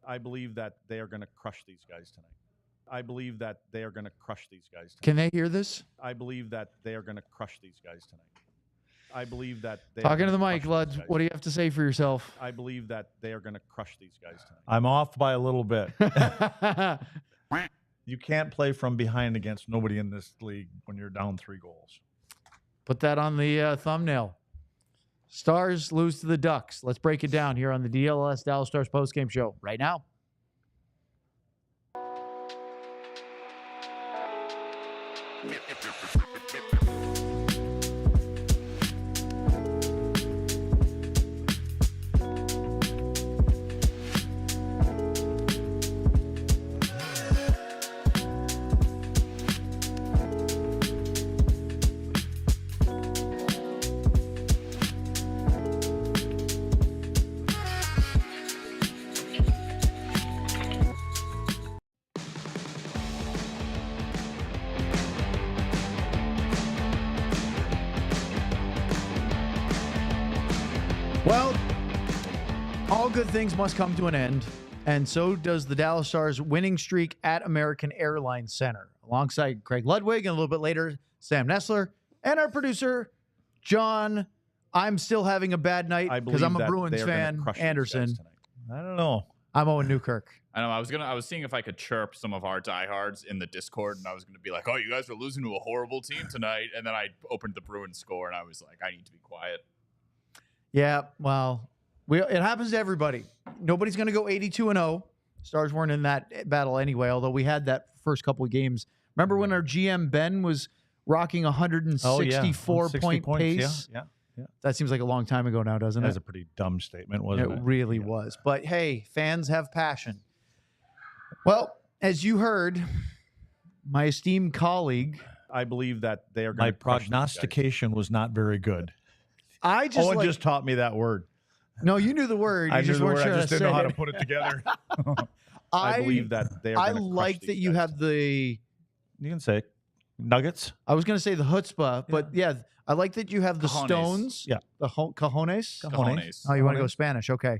I believe that they are going to crush these guys tonight. I believe that they are going to crush these guys tonight. Can they hear this? I believe that they are going to crush these guys tonight. I believe that they Talking to the mic, Luds. What do you have to say for yourself? I believe that they are going to crush these guys tonight. I'm off by a little bit. You can't play from behind against nobody in this league when you're down 3 goals. Put that on the thumbnail. Stars lose to the Ducks. Let's break it down here on the DLS Dallas Stars postgame show right now. Well, all good things must come to an end, and so does the Dallas Stars' winning streak at American Airlines Center. Alongside Craig Ludwig and a little bit later, Sam Nessler, and our producer, John. I'm still having a bad night because I'm a Bruins fan, Anderson. I don't know. I'm Owen Newkirk. I know. I was seeing if I could chirp some of our diehards in the Discord, and I was going to be like, "Oh, you guys are losing to a horrible team tonight." And then I opened the Bruins score, and I was like, "I need to be quiet." Yeah, well, it happens to everybody. Nobody's going to go 82-0. Stars weren't in that battle anyway, although we had that first couple of games. Remember when our GM Ben was rocking 164-point pace? Yeah. That seems like a long time ago now, doesn't it? That's a pretty dumb statement, wasn't it? It really was. But hey, fans have passion. Well, as you heard, my esteemed colleague. I believe that they are going My to crush prognostication was not very good. I just Owen just taught me that word. No, you knew the word. I You just knew the weren't word. sure I just to didn't know say how it. to put it together. I believe that they are I going to like that you have the. You can say nuggets. I was going to say the chutzpah, but yeah, I like that you have the Cojones. stones. Yeah. The cojones. Cojones. Oh, you want to go Spanish? Okay.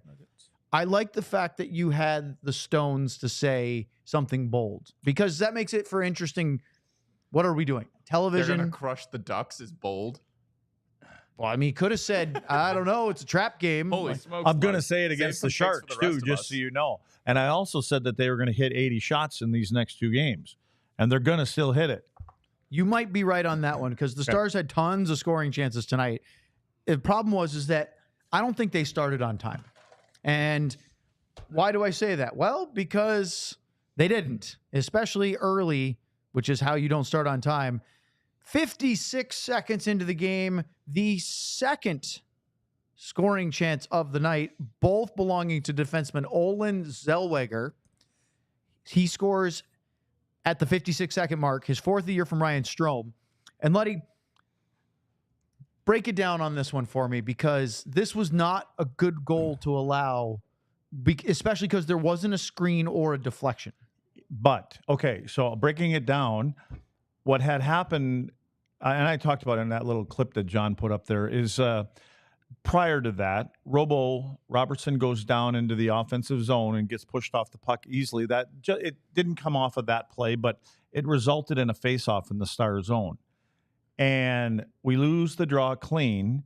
I like the fact that you had the stones to say something bold because that makes it for interesting. What are we doing? They're Television. going to crush the Ducks is bold. Well, I mean, could have said, I don't know, it's a trap game. Holy Like, smokes. I'm going to Mike. say it Save against some the picks for Sharks, the too, rest of just us. so you know. And I also said that they were going to hit 80 shots in these next 2 games, and they're going to still hit it. You might be right on that one because the Stars had tons of scoring chances tonight. The problem is that I don't think they started on time. And why do I say that? Well, because they didn't, especially early, which is how you don't start on time. 56 seconds into the game, the second scoring chance of the night, both belonging to defenseman Olin Zellweger. He scores at the 56-second mark, his 4th of the year from Ryan Strome. And Luddy, break it down on this one for me because this was not a good goal to allow, especially because there wasn't a screen or a deflection. But, okay, so breaking it down, what had happened, and I talked about it in that little clip that John put up there, is prior to that, Robertson goes down into the offensive zone and gets pushed off the puck easily. It didn't come off of that play, but it resulted in a face-off in the Star zone. And we lose the draw clean,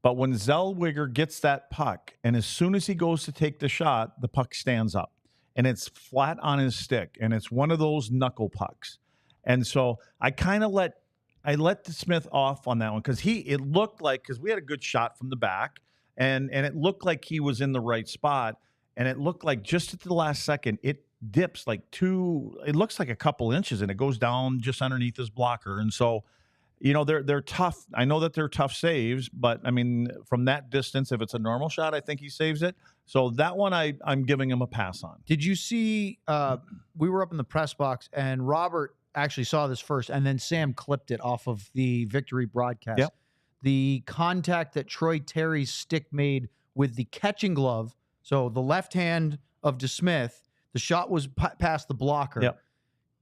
but when Zellweger gets that puck, and as soon as he goes to take the shot, the puck stands up. And it's flat on his stick, and it's one of those knuckle pucks. And so I kind of let DeSmith off on that one because it looked like, because we had a good shot from the back, and it looked like he was in the right spot, and it looked like just at the last second, it dips like it looks like a couple inches, and it goes down just underneath his blocker. And so, they're tough. I know that they're tough saves, but I mean, from that distance, if it's a normal shot, I think he saves it. So that one I'm giving him a pass on. Did you see, we were up in the press box, and Robert actually saw this first, and then Sam clipped it off of the Victory broadcast. Yep. The contact that Troy Terry's stick made with the catching glove, so the left hand of DeSmith, the shot was past the blocker. Yep.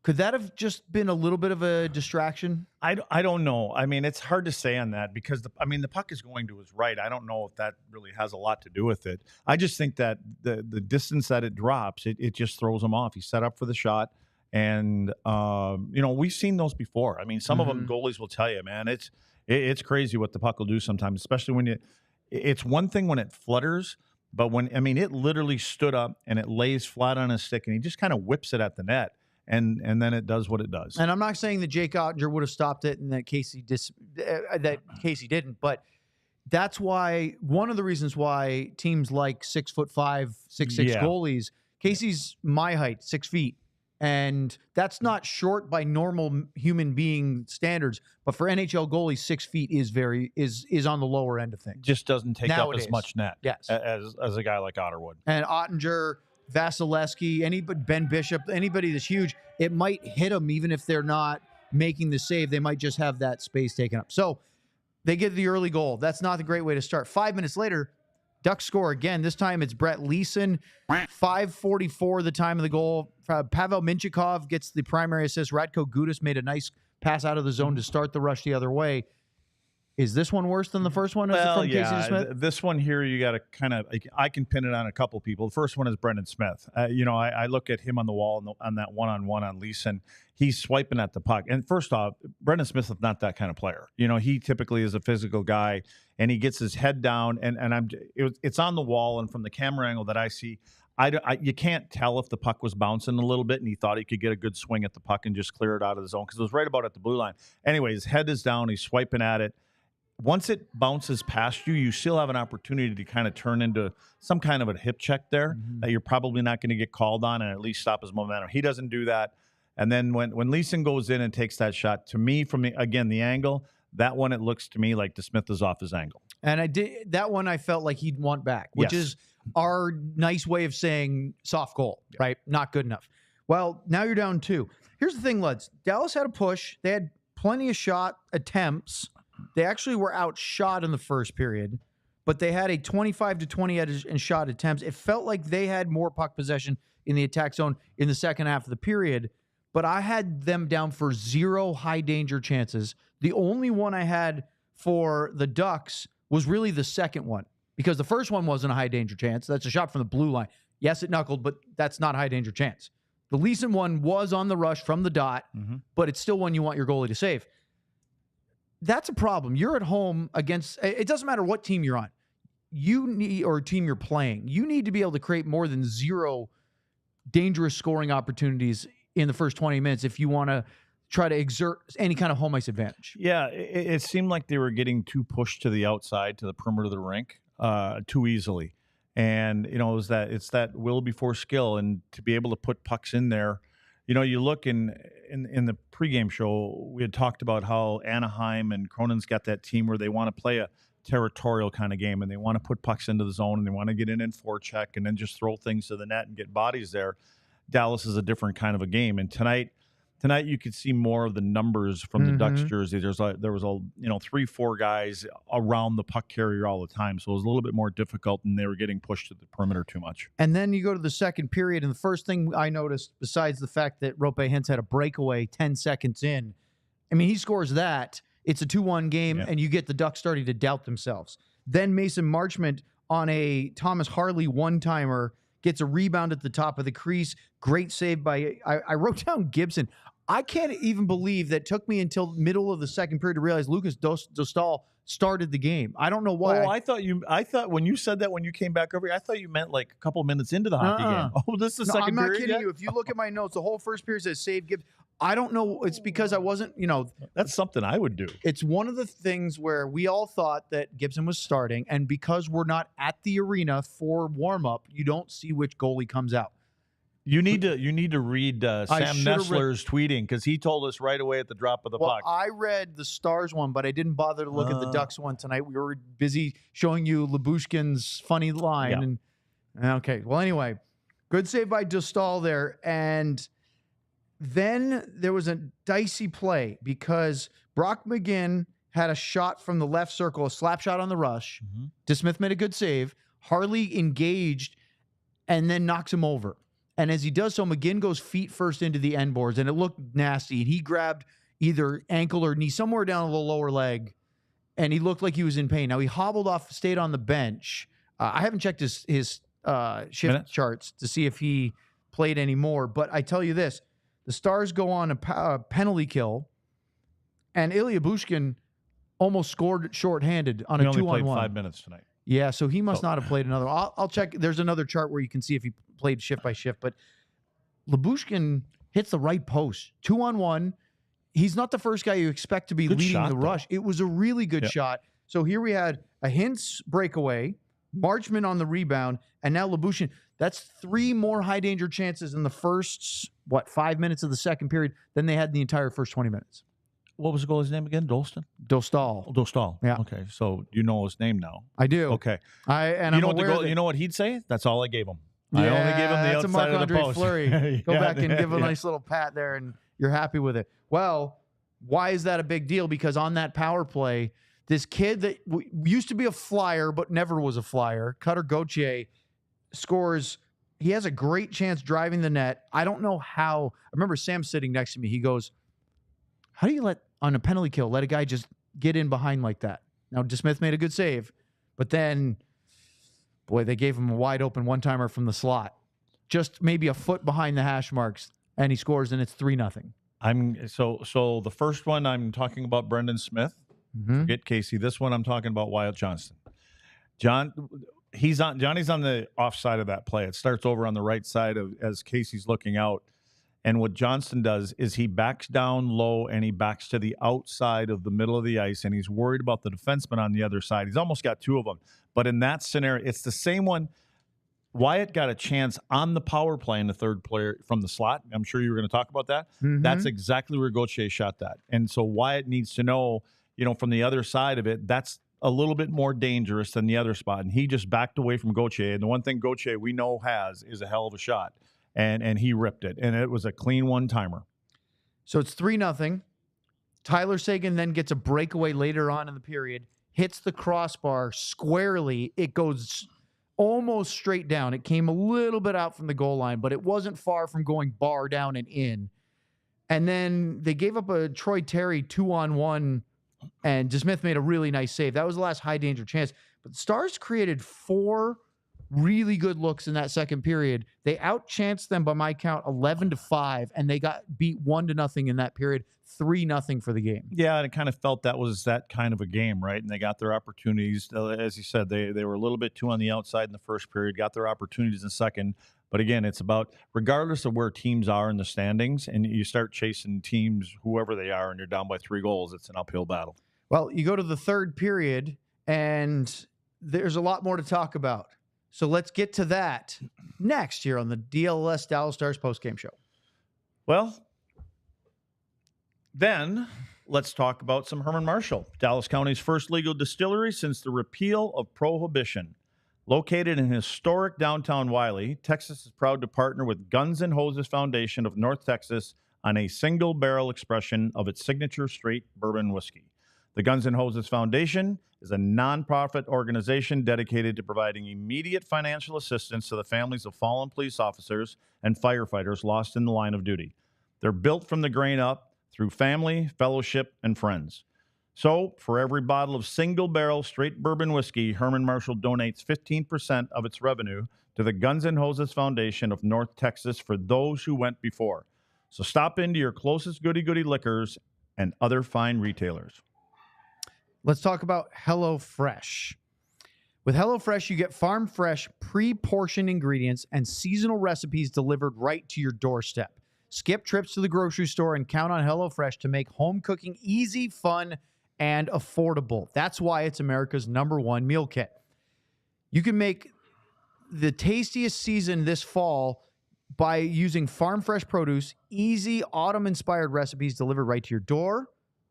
Could that have just been a little bit of a distraction? I don't know. I mean, it's hard to say on that because the puck is going to his right. I don't know if that really has a lot to do with it. I just think that the distance that it drops, it just throws him off. He's set up for the shot, and we've seen those before. I mean, some of them goalies will tell you, man, it's crazy what the puck will do sometimes, especially when it's one thing when it flutters, but it literally stood up and it lays flat on his stick and he just kind of whips it at the net. And then it does what it does. And I'm not saying that Jake Ottinger would have stopped it and that Casey didn't, but that's why one of the reasons why teams like 6'5", 6'6" goalies. Casey's my height, 6 feet, and that's not short by normal human being standards. But for NHL goalies, 6 feet is on the lower end of things. Just doesn't take nowadays up as much net, yes, as a guy like Otter would. And Ottinger, Vasilevsky, anybody, Ben Bishop, anybody that's huge, it might hit them even if they're not making the save. They might just have that space taken up. So they get the early goal. That's not the great way to start. 5 minutes later, Ducks score again. This time it's Brett Leeson. 5:44 the time of the goal. Pavel Minchikov gets the primary assist. Radko Gudas made a nice pass out of the zone to start the rush the other way. Is this one worse than the first one? Well, from Casey DeSmith? This one here, you got to kind of, I can pin it on a couple people. The first one is Brendan Smith. I look at him on the wall on that one-on-one on Leeson. He's swiping at the puck. And first off, Brendan Smith is not that kind of player. He typically is a physical guy, and he gets his head down, and it's on the wall, and from the camera angle that I see, you can't tell if the puck was bouncing a little bit, and he thought he could get a good swing at the puck and just clear it out of the zone because it was right about at the blue line. Anyway, his head is down. He's swiping at it. Once it bounces past you, you still have an opportunity to kind of turn into some kind of a hip check there that you're probably not going to get called on and at least stop his momentum. He doesn't do that. And then when Leeson goes in and takes that shot, to me, from the angle, that one, it looks to me like DeSmith is off his angle. And that one I felt like he'd want back, which is our nice way of saying soft goal, right? Not good enough. Well, now you're down 2. Here's the thing, lads. Dallas had a push. They had plenty of shot attempts. They actually were outshot in the first period, but they had a 25-20 edge in shot attempts. It felt like they had more puck possession in the attack zone in the second half of the period, but I had them down for 0 high danger chances. The only one I had for the Ducks was really the second one, because the first one wasn't a high danger chance. That's a shot from the blue line. Yes, it knuckled, but that's not a high danger chance. The Leeson one was on the rush from the dot, but it's still one you want your goalie to save. That's a problem. You're at home against, it doesn't matter what team you're on. Or team you're playing. You need to be able to create more than 0 dangerous scoring opportunities in the first 20 minutes if you want to try to exert any kind of home ice advantage. Yeah, it seemed like they were getting too pushed to the outside, to the perimeter of the rink, too easily. And, it's that will before skill. And to be able to put pucks in there, you look in the pregame show, we had talked about how Anaheim and Cronin's got that team where they want to play a territorial kind of game, and they want to put pucks into the zone, and they want to get in forecheck and then just throw things to the net and get bodies there. Dallas is a different kind of a game. And tonight you could see more of the numbers from the Ducks jersey. There was 3-4 guys around the puck carrier all the time, so it was a little bit more difficult, and they were getting pushed to the perimeter too much. And then you go to the second period, and the first thing I noticed, besides the fact that Roope Hintz had a breakaway 10 seconds in, he scores that. It's a 2-1 game, and you get the Ducks starting to doubt themselves. Then Mason Marchment on a Thomas Harley one-timer gets a rebound at the top of the crease. Great save by, I wrote down Gibson. I can't even believe that took me until middle of the second period to realize Lucas Dostal started the game. I don't know why. Oh, I thought when you said that when you came back over here, I thought you meant like a couple minutes into the hockey game. Oh, this is the second period? I'm not kidding you. If you look at my notes, the whole first period says save Gibson. I don't know. It's because I wasn't, That's something I would do. It's one of the things where we all thought that Gibson was starting, and because we're not at the arena for warm-up, you don't see which goalie comes out. You need to read Sam Nessler's tweeting, because he told us right away at the drop of the puck. I read the Stars one, but I didn't bother to look at the Ducks one tonight. We were busy showing you Lyubushkin's funny line. Yeah. Okay. Well, anyway, good save by Dostal there. And then there was a dicey play because Brock McGinn had a shot from the left circle, a slap shot on the rush. DeSmith made a good save. Harley engaged and then knocks him over. And as he does so, McGinn goes feet first into the end boards, and it looked nasty. And he grabbed either ankle or knee somewhere down the lower leg, and he looked like he was in pain. Now, he hobbled off, stayed on the bench. I haven't checked his shift charts to see if he played anymore, but I tell you this, the Stars go on a penalty kill, and Ilya Bushkin almost scored shorthanded on a 2-on-1. He only played 5 minutes tonight. Yeah, so he must not have played another. I'll check. There's another chart where you can see if he played shift by shift, but Lyubushkin hits the right post. 2-on-1. He's not the first guy you expect to be Good leading shot, the though. rush. It was a really good shot. So here we had a Hintz breakaway, Marchman on the rebound, and now Lyubushkin. That's 3 more high danger chances in the first, 5 minutes of the second period than they had in the entire first 20 minutes. What was the goalie's name again? Dostal? Dostal. Yeah. Okay, so you know his name now. I do. Okay. I'm aware that- You know what he'd say? That's all I gave him. Yeah, I only gave him the that's outside a of the Marc-Andre post. Fleury. Go Yeah, back and give him a yeah. nice little pat there, and you're happy with it. Well, why is that a big deal? Because on that power play, this kid that used to be a flyer but never was a flyer, Cutter Gauthier, scores. He has a great chance driving the net. I don't know how. I remember Sam sitting next to me. He goes, how do you on a penalty kill, let a guy just get in behind like that? Now, DeSmith made a good save, but then, boy, they gave him a wide open one-timer from the slot. Just maybe a foot behind the hash marks, and he scores, and it's 3-0. So the first one I'm talking about Brendan Smith. Forget Casey. This one I'm talking about Wyatt Johnston. Johnny's on the offside of that play. It starts over on the right side as Casey's looking out. And what Johnston does is he backs down low and he backs to the outside of the middle of the ice, and he's worried about the defenseman on the other side. He's almost got 2 of them. But in that scenario, it's the same one. Wyatt got a chance on the power play in the third player from the slot. I'm sure you were going to talk about that. That's exactly where Gauthier shot that. And so Wyatt needs to know, from the other side of it, that's a little bit more dangerous than the other spot. And he just backed away from Gauthier. And the one thing Gauthier we know has is a hell of a shot. And he ripped it. And it was a clean one-timer. So it's 3-0. Tyler Seguin then gets a breakaway later on in the period, hits the crossbar squarely. It goes almost straight down. It came a little bit out from the goal line, but it wasn't far from going bar down and in. And then they gave up a Troy Terry 2-on-1, and DeSmith made a really nice save. That was the last high-danger chance. But the Stars created 4 really good looks in that second period. They outchanced them by my count 11-5, and they got beat 1-0 in that period, 3-0 for the game. Yeah, and it kind of felt that was that kind of a game, right? And they got their opportunities. As you said, they were a little bit too on the outside in the first period, got their opportunities in the second. But again, it's about, regardless of where teams are in the standings, and you start chasing teams, whoever they are, and you're down by 3 goals, it's an uphill battle. Well, you go to the third period, and there's a lot more to talk about. So let's get to that next here on the DLS Dallas Stars postgame show. Well, then let's talk about some Herman Marshall, Dallas County's first legal distillery since the repeal of Prohibition. Located in historic downtown Wiley, Texas is proud to partner with Guns N' Hoses Foundation of North Texas on a single barrel expression of its signature straight bourbon whiskey. The Guns N' Hoses Foundation is a nonprofit organization dedicated to providing immediate financial assistance to the families of fallen police officers and firefighters lost in the line of duty. They're built from the grain up through family, fellowship, and friends. So, for every bottle of single-barrel straight bourbon whiskey, Herman Marshall donates 15% of its revenue to the Guns N' Hoses Foundation of North Texas for those who went before. So stop into your closest goody-goody liquors and other fine retailers. Let's talk about HelloFresh. With HelloFresh, you get farm fresh, pre-portioned ingredients and seasonal recipes delivered right to your doorstep. Skip trips to the grocery store and count on HelloFresh to make home cooking easy, fun, and affordable. That's why it's America's #1 meal kit. You can make the tastiest season this fall by using farm fresh produce, easy autumn-inspired recipes delivered right to your door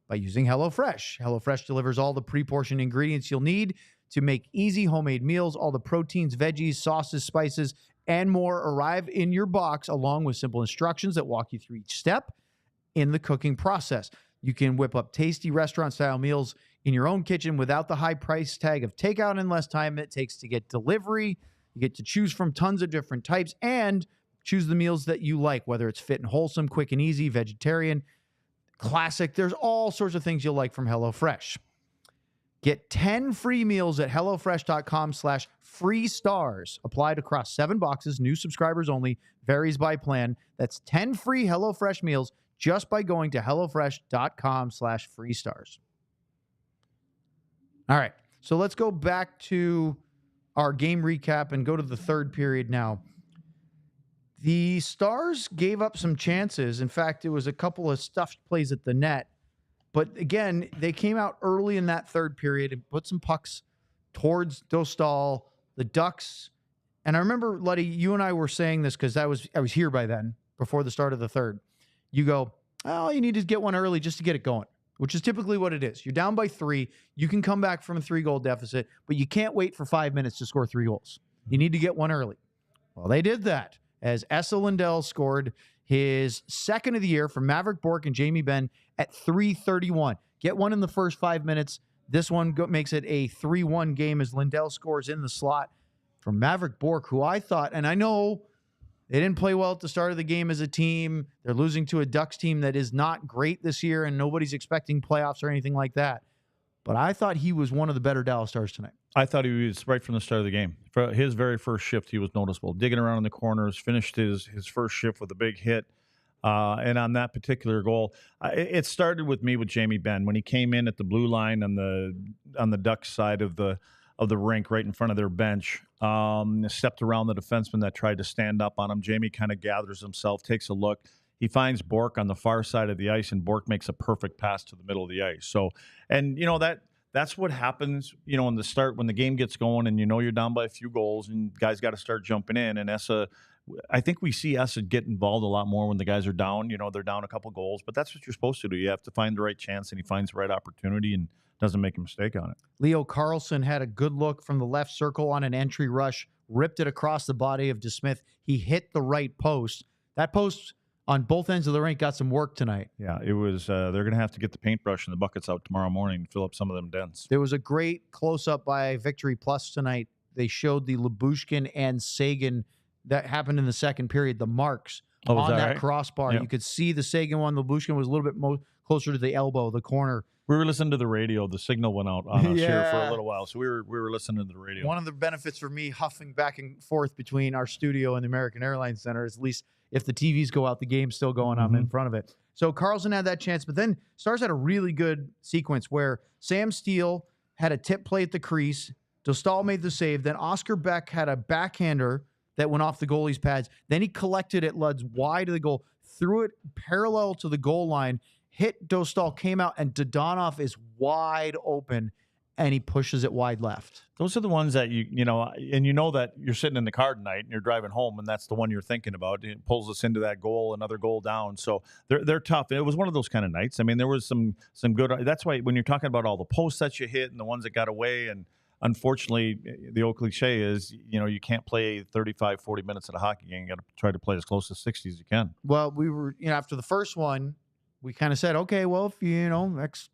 by using HelloFresh. HelloFresh delivers all the pre-portioned ingredients you'll need to make easy homemade meals. All the proteins, veggies, sauces, spices, and more arrive in your box along with simple instructions that walk you through each step in the cooking process. You can whip up tasty restaurant-style meals in your own kitchen without the high price tag of takeout and less time it takes to get delivery. You get to choose from tons of different types, and Choose the meals that you like, whether it's fit and wholesome, quick and easy, vegetarian, classic. There's all sorts of things you'll like from HelloFresh. Get 10 free meals at HelloFresh.com/free stars. Applied across 7 boxes, new subscribers only, varies by plan. That's 10 free HelloFresh meals just by going to HelloFresh.com/free stars. All right, so let's go back to our game recap and go to the third period now. The Stars gave up some chances. In fact, it was a couple of stuffed plays at the net. But again, they came out early in that third period and put some pucks towards Dostal, the Ducks. And I remember, Luddy, you and I were saying this because I was here by then, before the start of the third. You go, oh, you need to get one early just to get it going, which is typically what it is. You're down by 3. You can come back from a 3-goal deficit, but you can't wait for 5 minutes to score 3 goals. You need to get one early. Well, they did that, as Lindell scored his second of the year from Maverick Bourque and Jamie Benn at 3:31. Get one in the first 5 minutes. This one makes it a 3-1 game as Lindell scores in the slot from Maverick Bourque, who I thought, and I know they didn't play well at the start of the game as a team. They're losing to a Ducks team that is not great this year, and nobody's expecting playoffs or anything like that. But I thought he was one of the better Dallas Stars tonight. I thought he was right from the start of the game. For his very first shift, he was noticeable. Digging around in the corners, finished his first shift with a big hit. And on that particular goal, it started with me with Jamie Benn when he came in at the blue line on the Ducks side of the rink, right in front of their bench. Stepped around the defenseman that tried to stand up on him. Jamie kind of gathers himself, takes a look. He finds Bourque on the far side of the ice, and Bourque makes a perfect pass to the middle of the ice. So, and you know that's what happens, you know, in the start when the game gets going and you know you're down by a few goals and guys got to start jumping in. And I think we see Essa get involved a lot more when the guys are down. You know, they're down a couple goals, but that's what you're supposed to do. You have to find the right chance, and he finds the right opportunity and doesn't make a mistake on it. Leo Carlson had a good look from the left circle on an entry rush, ripped it across the body of DeSmith. He hit the right post. That post on both ends of the rink got some work tonight. Yeah, it was. They're going to have to get the paintbrush and the buckets out tomorrow morning and fill up some of them dents. There was a great close-up by Victory Plus tonight. They showed the Lyubushkin and Seguin that happened in the second period, the marks on that crossbar. Yep. You could see the Seguin one. Lyubushkin was a little bit closer to the elbow, the corner. We were listening to the radio. The signal went out on us here for a little while, so we were listening to the radio. One of the benefits for me huffing back and forth between our studio and the American Airlines Center is at least if the TVs go out, the game's still going on in front of it. So Carlson had that chance, but then Stars had a really good sequence where Sam Steele had a tip play at the crease. Dostal made the save. Then Oscar Beck had a backhander that went off the goalie's pads. Then he collected it, Luds, wide of the goal, threw it parallel to the goal line, hit Dostal, came out, and Dodonov is wide open, and he pushes it wide left. Those are the ones that you know, and you know that you're sitting in the car tonight and you're driving home, and that's the one you're thinking about. It pulls us into that goal, another goal down. So they're tough. It was one of those kind of nights. I mean, there was some good. That's why when you're talking about all the posts that you hit and the ones that got away, and unfortunately, the old cliche is, you know, you can't play 35, 40 minutes at a hockey game. You got to try to play as close to 60 as you can. Well, we were, you know, after the first one, we kind of said, okay, well, if you know, next.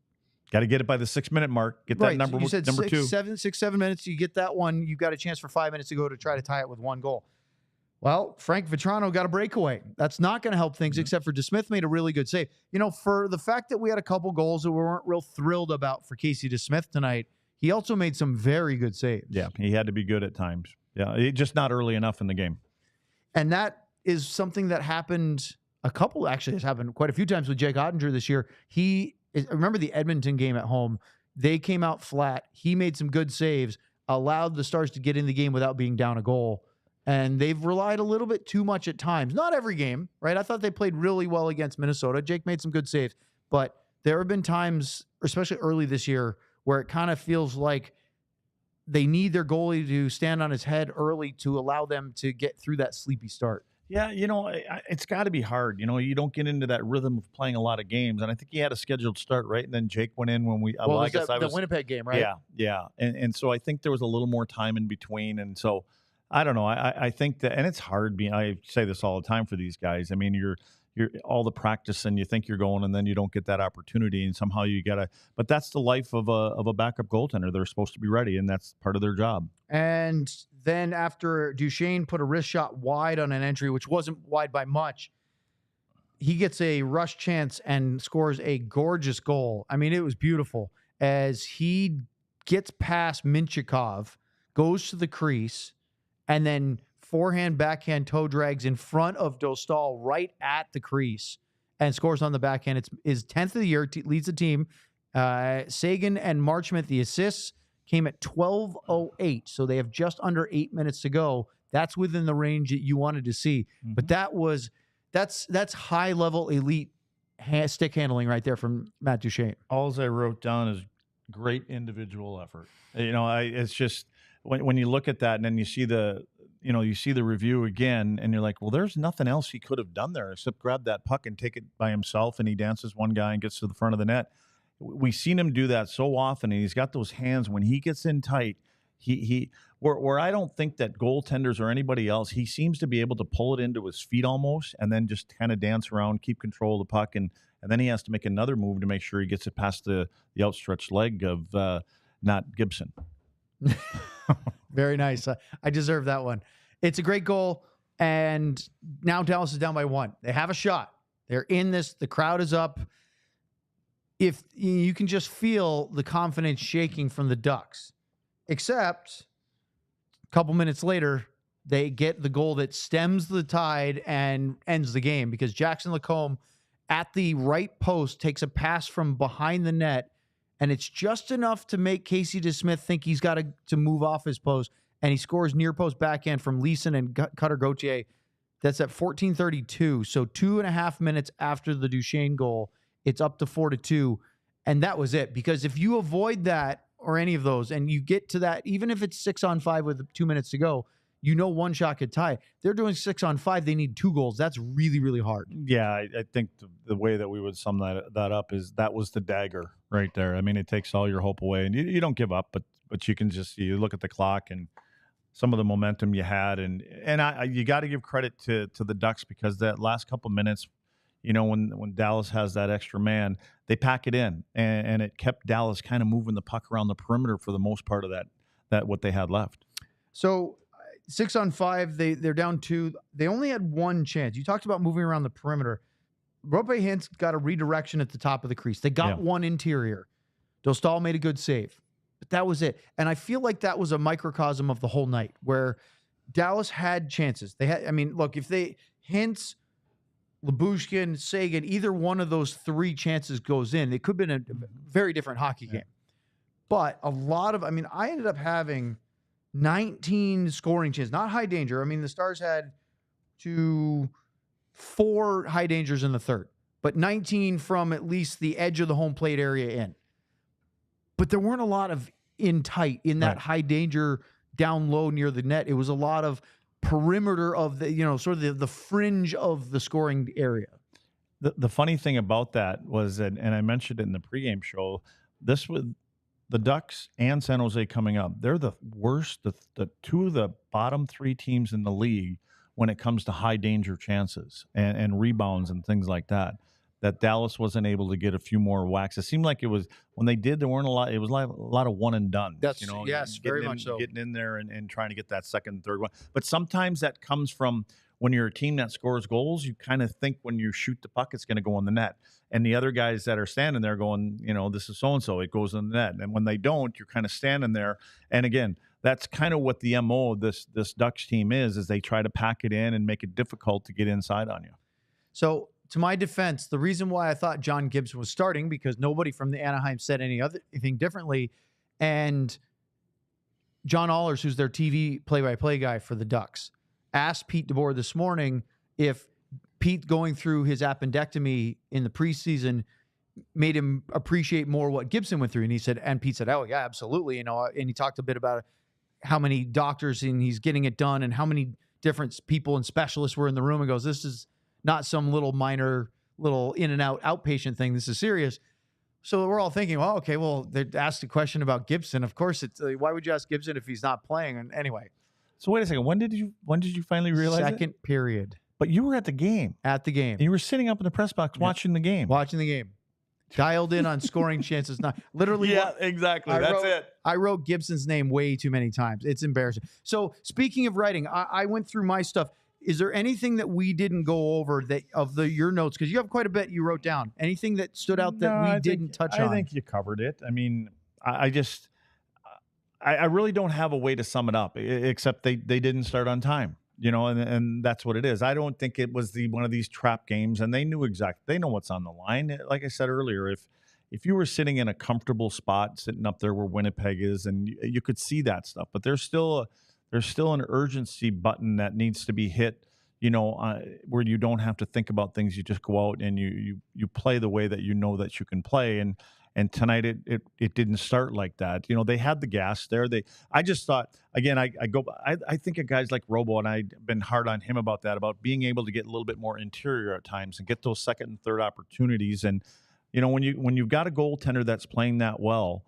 Got to get it by the 6-minute mark. Get that number. You said number 7 minutes. You get that one. You got a chance for 5 minutes to go to try to tie it with one goal. Well, Frank Vetrano got a breakaway. That's not going to help things, except for DeSmith made a really good save. You know, for the fact that we had a couple goals that we weren't real thrilled about for Casey DeSmith tonight, he also made some very good saves. Yeah, he had to be good at times. Yeah, just not early enough in the game. And that is something that happened has happened quite a few times with Jake Ottinger this year. Remember the Edmonton game at home? They came out flat. He made some good saves, allowed the Stars to get in the game without being down a goal. And they've relied a little bit too much at times. Not every game, right? I thought they played really well against Minnesota. Jake made some good saves. But there have been times, especially early this year, where it kind of feels like they need their goalie to stand on his head early to allow them to get through that sleepy start. Yeah, you know, it's got to be hard. You know, you don't get into that rhythm of playing a lot of games. And I think he had a scheduled start, right? And then Jake went in when we – well, I guess the Winnipeg game, right? Yeah. And so I think there was a little more time in between. And so I don't know. I think that – and it's hard being – I say this all the time for these guys. I mean, you're all the practice and you think you're going, and then you don't get that opportunity, and somehow you gotta. But that's the life of a backup goaltender. They're supposed to be ready, and that's part of their job. And then after Duchene put a wrist shot wide on an entry, which wasn't wide by much, he gets a rush chance and scores a gorgeous goal. I mean, it was beautiful as he gets past Minchikov, goes to the crease, and then forehand, backhand, toe drags in front of Dostal right at the crease and scores on the backhand. It's his 10th of the year, leads the team. Seguin and Marchment, the assists came at 12:08, so they have just under 8 minutes to go. That's within the range that you wanted to see. Mm-hmm. But that's high level elite stick handling right there from Matt Duchene. All I wrote down is great individual effort. It's just when you look at that and then you see the review again and you're like, well, there's nothing else he could have done there except grab that puck and take it by himself, and he dances one guy and gets to the front of the net. We've seen him do that so often, and he's got those hands when he gets in tight. Where I don't think that goaltenders or anybody else, he seems to be able to pull it into his feet almost and then just kind of dance around, keep control of the puck, and then he has to make another move to make sure he gets it past the outstretched leg of not Gibson. Very nice. I deserve that one. It's a great goal, and now Dallas is down by 1. They have a shot. They're in this. The crowd is up. If you can just feel the confidence shaking from the Ducks, except a couple minutes later, they get the goal that stems the tide and ends the game because Jackson Lacombe at the right post takes a pass from behind the net, and it's just enough to make Casey DeSmith think he's got to move off his post, and he scores near post backhand from Leeson and Cutter Gauthier. That's at 14:32, so 2.5 minutes after the Duchene goal, it's up to 4-2, and that was it. Because if you avoid that or any of those, and you get to that, even if it's 6-on-5 with 2 minutes to go, one shot could tie. They're doing 6-on-5. They need 2 goals. That's really, really hard. Yeah, I think the way that we would sum that up is that was the dagger right there. I mean, it takes all your hope away, and you don't give up, but you can just you look at the clock and some of the momentum you had, and you got to give credit to the Ducks because that last couple minutes, when Dallas has that extra man, they pack it in, and it kept Dallas kind of moving the puck around the perimeter for the most part of that what they had left. So 6-on-5, they're down 2. They only had 1 chance. You talked about moving around the perimeter. Rope Hintz got a redirection at the top of the crease. They got one interior. Dostal made a good save, but that was it. And I feel like that was a microcosm of the whole night where Dallas had chances. Look, if Hintz, Lyubushkin, Seguin, either one of those 3 chances goes in, it could have been a very different hockey game. But I ended up having 19 scoring chances, not high danger. The Stars had 4 high dangers in the third, but 19 from at least the edge of the home plate area in. But there weren't a lot of in tight in that high danger down low near the net. It was a lot of perimeter of the, sort of the fringe of the scoring area. The funny thing about that was that, and I mentioned it in the pregame show, this was the Ducks and San Jose coming up. They're the worst, the 2 of the bottom 3 teams in the league when it comes to high danger chances and rebounds and things like that. That Dallas wasn't able to get a few more whacks. It seemed like it was when they did, there weren't a lot. It was like a lot of one and done. That's yes, very much so. Getting in there and trying to get that second and third one. But sometimes that comes from when you're a team that scores goals. You kind of think when you shoot the puck, it's going to go in the net, and the other guys that are standing there going, this is so and so, it goes in the net. And when they don't, you're kind of standing there. And again, that's kind of what the MO of this Ducks team is they try to pack it in and make it difficult to get inside on you. So, to my defense, the reason why I thought John Gibson was starting, because nobody from the Anaheim said anything differently, and John Allers, who's their TV play-by-play guy for the Ducks, asked Pete DeBoer this morning if Pete going through his appendectomy in the preseason made him appreciate more what Gibson went through. And Pete said, oh, yeah, absolutely. And he talked a bit about how many doctors and he's getting it done and how many different people and specialists were in the room, and goes, this is not some minor in and out outpatient thing. This is serious. So we're all thinking, well, okay, they asked a question about Gibson. Of course, it's why would you ask Gibson if he's not playing? And anyway. So wait a second. When did you finally realize Second period. But you were at the game. At the game. And you were sitting up in the press box watching the game. Watching the game. Dialed in on scoring chances. Not literally. Yeah, exactly. That's it. I wrote Gibson's name way too many times. It's embarrassing. So speaking of writing, I went through my stuff. Is there anything that we didn't go over that your notes? Because you have quite a bit you wrote down. Anything that stood out that we didn't touch on? I think you covered it. I mean, I really don't have a way to sum it up except they didn't start on time. And that's what it is. I don't think it was one of these trap games, and they know what's on the line. Like I said earlier, if you were sitting in a comfortable spot, sitting up there where Winnipeg is, and you could see that stuff, but there's still an urgency button that needs to be hit. Where you don't have to think about things. You just go out and you play the way that you know that you can play. And tonight it didn't start like that. They had the gas there. I just thought, again, I think of guys like Robo, and I've been hard on him about that, about being able to get a little bit more interior at times and get those second and third opportunities. And when you've got a goaltender that's playing that well,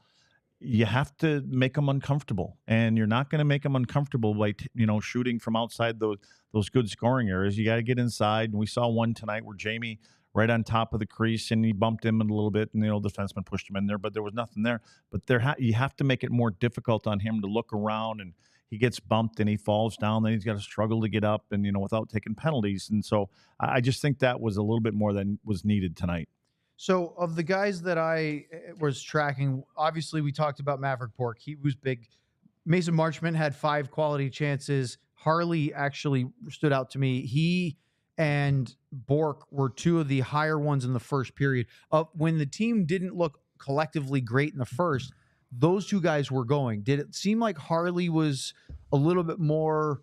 you have to make them uncomfortable, and you're not going to make them uncomfortable by shooting from outside those good scoring areas. You got to get inside. And we saw one tonight where Jamie right on top of the crease, and he bumped him a little bit, and the defenseman pushed him in there, but there was nothing there. But you have to make it more difficult on him to look around, and he gets bumped and he falls down. Then he's got to struggle to get up, and without taking penalties. And so I just think that was a little bit more than was needed tonight. So of the guys that I was tracking, obviously we talked about Maverick Bork. He was big. Mason Marchment had 5 quality chances. Harley actually stood out to me. He and Bork were 2 of the higher ones in the first period. When the team didn't look collectively great in the first, those 2 guys were going. Did it seem like Harley was a little bit more,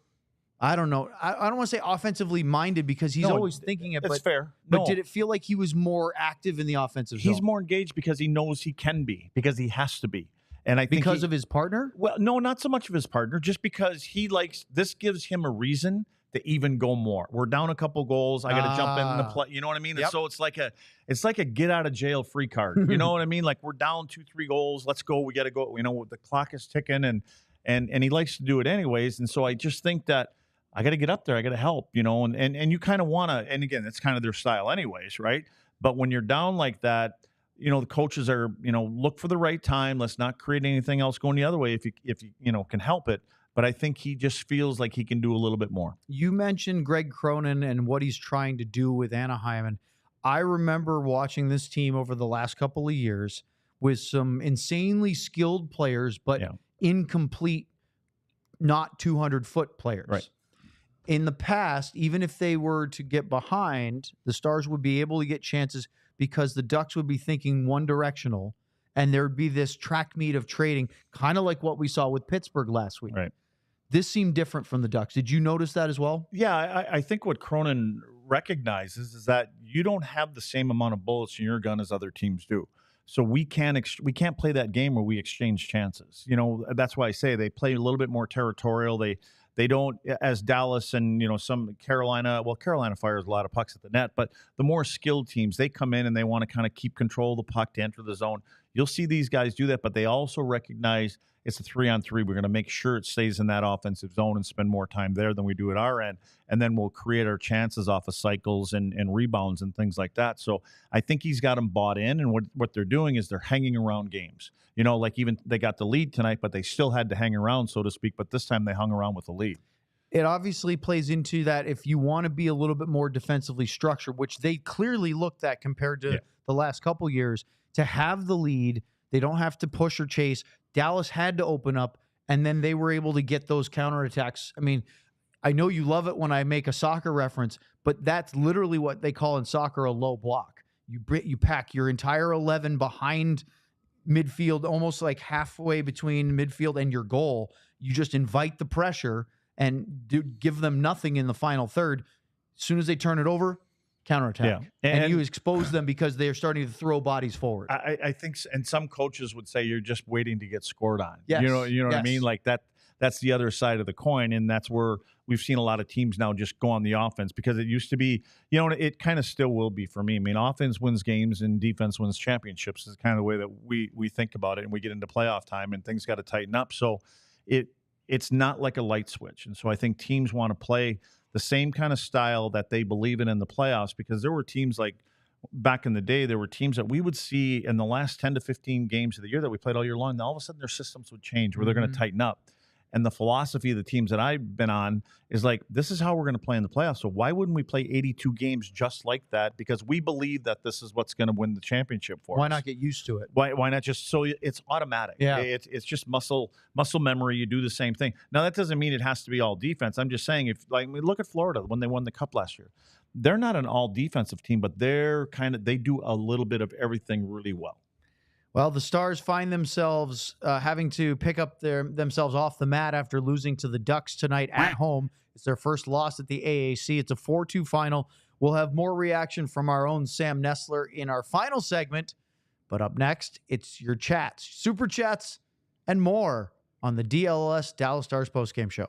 I don't know, I don't want to say offensively minded, because he's always thinking it. That's fair. But did it feel like he was more active in the offensive zone? He's more engaged because he knows he can be, because he has to be. And I think because of his partner? Well, no, not so much of his partner, just because this gives him a reason to even go more. We're down a couple goals. I got to jump in the play. You know what I mean? Yep. And so it's like a get out of jail free card. You know what I mean? Like, we're down 2-3 goals. Let's go. We got to go. The clock is ticking, and he likes to do it anyways. And so I just think that I got to get up there. I got to help, and you kind of want to, and again, that's kind of their style anyways, right? But when you're down like that, the coaches are, look for the right time. Let's not create anything else going the other way if you can help it. But I think he just feels like he can do a little bit more. You mentioned Greg Cronin and what he's trying to do with Anaheim. And I remember watching this team over the last couple of years with some insanely skilled players, but incomplete, not 200-foot players. Right. In the past, even if they were to get behind, the Stars would be able to get chances because the Ducks would be thinking one directional, and there would be this track meet of trading, kind of like what we saw with Pittsburgh last week. Right. This seemed different from the Ducks. Did you notice that as well? Yeah, I think what Cronin recognizes is that you don't have the same amount of bullets in your gun as other teams do. So we can't play that game where we exchange chances. That's why I say they play a little bit more territorial. They don't, as Dallas and some Carolina fires a lot of pucks at the net, but the more skilled teams, they come in and they want to kind of keep control of the puck to enter the zone. You'll see these guys do that, but they also recognize it's a 3-on-3. We're going to make sure it stays in that offensive zone and spend more time there than we do at our end, and then we'll create our chances off of cycles and rebounds and things like that. So I think he's got them bought in, and what they're doing is they're hanging around games. Like even they got the lead tonight, but they still had to hang around, so to speak, but this time they hung around with the lead. It obviously plays into that if you want to be a little bit more defensively structured, which they clearly looked at compared to the last couple years, to have the lead, they don't have to push or chase. Dallas had to open up, and then they were able to get those counterattacks. I mean, I know you love it when I make a soccer reference, but that's literally what they call in soccer a low block. You pack your entire 11 behind midfield, almost like halfway between midfield and your goal. You just invite the pressure and give them nothing in the final third. As soon as they turn it over, counterattack. Yeah. And you expose them because they're starting to throw bodies forward. I think, and some coaches would say you're just waiting to get scored on. Yes. You know what I mean? Like that's the other side of the coin, and that's where we've seen a lot of teams now just go on the offense, because it used to be, it kind of still will be for me. I mean, offense wins games and defense wins championships is kind of the way that we think about it, and we get into playoff time and things got to tighten up. So it's not like a light switch. And so I think teams want to play the same kind of style that they believe in the playoffs, because there were teams like back in the day, there were teams that we would see in the last 10 to 15 games of the year that we played all year long. And all of a sudden their systems would change where they're going to tighten up. And the philosophy of the teams that I've been on is like, this is how we're going to play in the playoffs. So why wouldn't we play 82 games just like that? Because we believe that this is what's going to win the championship for us. Why not get used to it? Why not just so it's automatic? Yeah. It's just muscle memory. You do the same thing. Now that doesn't mean it has to be all defense. I'm just saying, if like we look at Florida when they won the Cup last year, they're not an all defensive team, but they do a little bit of everything really well. Well, the Stars find themselves having to pick up themselves off the mat after losing to the Ducks tonight at home. It's their first loss at the AAC. It's a 4-2 final. We'll have more reaction from our own Sam Nestler in our final segment. But up next, it's your chats, super chats, and more on the DLS Dallas Stars postgame show.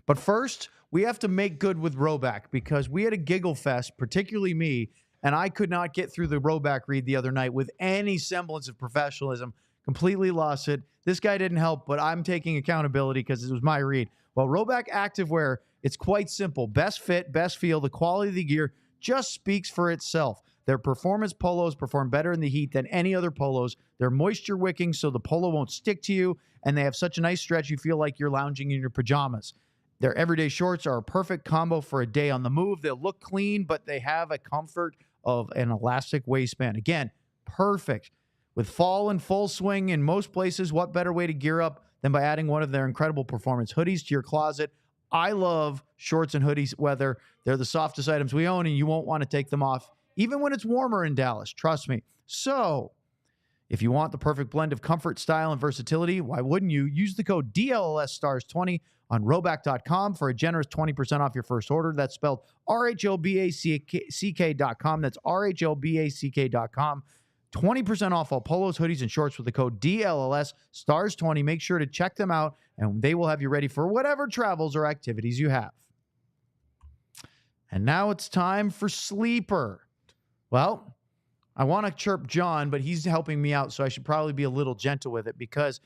But first, we have to make good with Roback because we had a giggle fest, particularly me, and I could not get through the Roback read the other night with any semblance of professionalism. Completely lost it. This guy didn't help, but I'm taking accountability because it was my read. Well, Roback Activewear, it's quite simple. Best fit, best feel. The quality of the gear just speaks for itself. Their performance polos perform better in the heat than any other polos. They're moisture wicking so the polo won't stick to you, and they have such a nice stretch you feel like you're lounging in your pajamas. Their everyday shorts are a perfect combo for a day on the move. They'll look clean, but they have a comfort of an elastic waistband. Again, perfect. With fall in full swing in most places, what better way to gear up than by adding one of their incredible performance hoodies to your closet? I love shorts and hoodies weather. They're the softest items we own, and you won't want to take them off, even when it's warmer in Dallas. Trust me. So, if you want the perfect blend of comfort, style, and versatility, why wouldn't you? Use the code DLSSTARS20 on Roback.com for a generous 20% off your first order. That's spelled RHLBACK.com. That's RHLBACK.com. 20% off all polos, hoodies, and shorts with the code DLSSTARS20. Make sure to check them out, and they will have you ready for whatever travels or activities you have. And now it's time for Sleeper. Well, I want to chirp John, but he's helping me out, so I should probably be a little gentle with it because,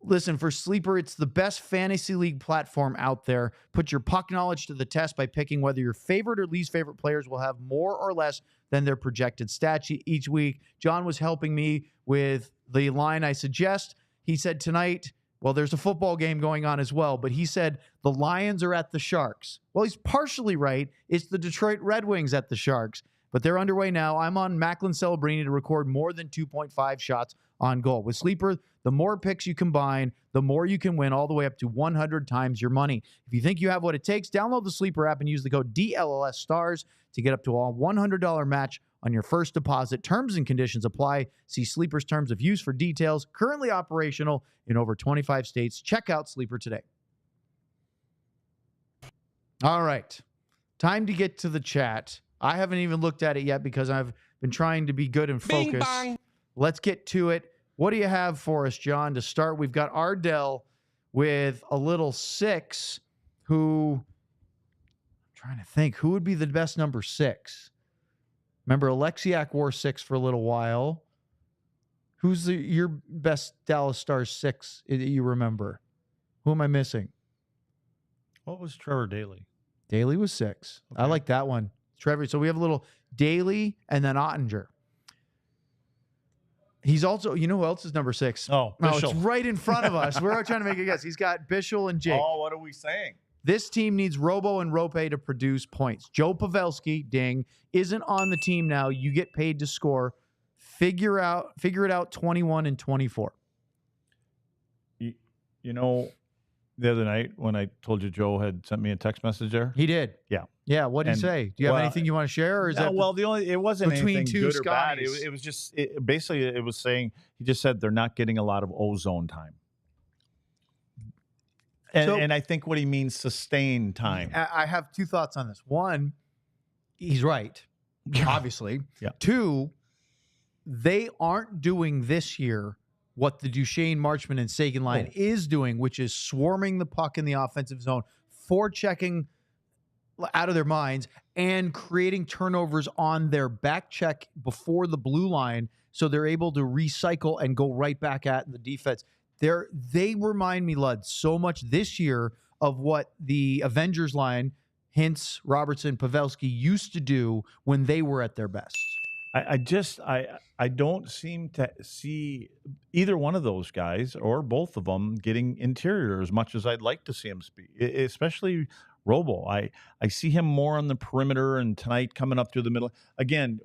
listen, for Sleeper, it's the best fantasy league platform out there. Put your puck knowledge to the test by picking whether your favorite or least favorite players will have more or less than their projected stats each week. John was helping me with the line I suggest. He said tonight, well, there's a football game going on as well, but he said the Lions are at the Sharks. Well, he's partially right. It's the Detroit Red Wings at the Sharks, but they're underway now. I'm on Macklin Celebrini to record more than 2.5 shots on goal. With Sleeper, the more picks you combine, the more you can win, all the way up to 100 times your money. If you think you have what it takes, download the Sleeper app and use the code DLSSTARS to get up to a $100 match on your first deposit. Terms and conditions apply. See Sleeper's terms of use for details. Currently operational in over 25 states. Check out Sleeper today. All right. Time to get to the chat. I haven't even looked at it yet because I've been trying to be good and focused. Let's get to it. What do you have for us, John? To start, we've got Ardell with a little 6 who, I'm trying to think, who would be the best number 6? Remember, Alexiak wore 6 for a little while. Who's your best Dallas Stars 6 that you remember? Who am I missing? What was Trevor Daley? Daley was 6. Okay. I like that one. Trevor. So we have a little Daley and then Ottinger. He's also, you know who else is number 6? Oh, no, Bischel. it's right in front of us. We're trying to make a guess. He's got Bischel and Jake. Oh, what are we saying? This team needs Robo and Rope to produce points. Joe Pavelski, ding, isn't on the team now. You get paid to score. Figure it out 21 and 24. You know, the other night when I told you Joe had sent me a text message there? He did. Yeah. Yeah, what did he say? Do you have anything you want to share? Or is that it wasn't between anything two good or bad. Scotties? It was just, basically, it was saying, he just said they're not getting a lot of ozone time. And I think what he means, sustained time. I have 2 thoughts on this. One, he's right, obviously. Yeah. 2, they aren't doing this year what the Duchene, Marchman, and Sagan line is doing, which is swarming the puck in the offensive zone, forechecking out of their minds, and creating turnovers on their back check before the blue line so they're able to recycle and go right back at the defense. They remind me, Lud, so much this year of what the Avengers line, Hintz, Robertson, Pavelski, used to do when they were at their best. I don't seem to see either one of those guys or both of them getting interior as much as I'd like to see him speed, especially Robo. I see him more on the perimeter, and tonight coming up through the middle. Again,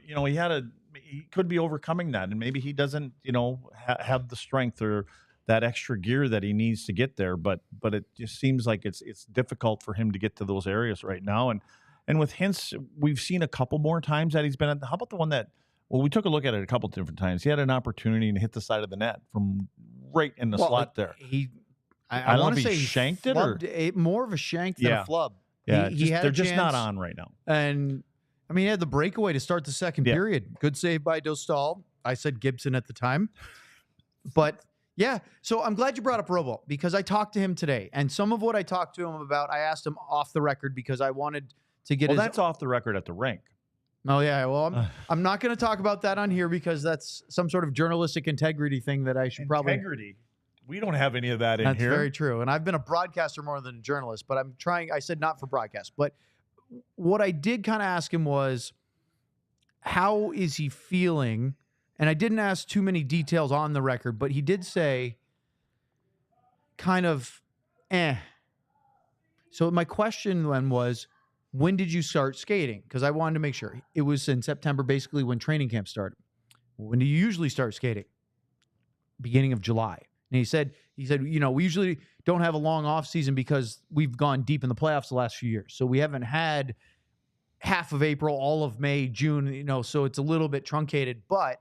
he could be overcoming that, and maybe he doesn't, have the strength or that extra gear that he needs to get there. But it just seems like it's difficult for him to get to those areas right now. And with Hintz, we've seen a couple more times that he's been at. How about the one that? Well, we took a look at it a couple different times. He had an opportunity to hit the side of the net from right in the slot there. I want to say he shanked it, or more of a shank than a flub. Yeah, they're just not on right now. And I mean, he had the breakaway to start the second period. Good save by Dostal. I said Gibson at the time, but yeah. So I'm glad you brought up Robo, because I talked to him today, and some of what I talked to him about, I asked him off the record because I wanted to get. Well, that's off the record at the rink. Oh yeah, well, I'm not going to talk about that on here because that's some sort of journalistic integrity thing that I should probably. Integrity. We don't have any of that in here. That's very true. And I've been a broadcaster more than a journalist, but I'm trying. I said not for broadcast, but what I did kind of ask him was, how is he feeling? And I didn't ask too many details on the record, but he did say, kind of, So my question then was, when did you start skating? Because I wanted to make sure. It was in September, basically when training camp started. When do you usually start skating? Beginning of July. And he said, we usually don't have a long off season because we've gone deep in the playoffs the last few years. So we haven't had half of April, all of May, June, so it's a little bit truncated, but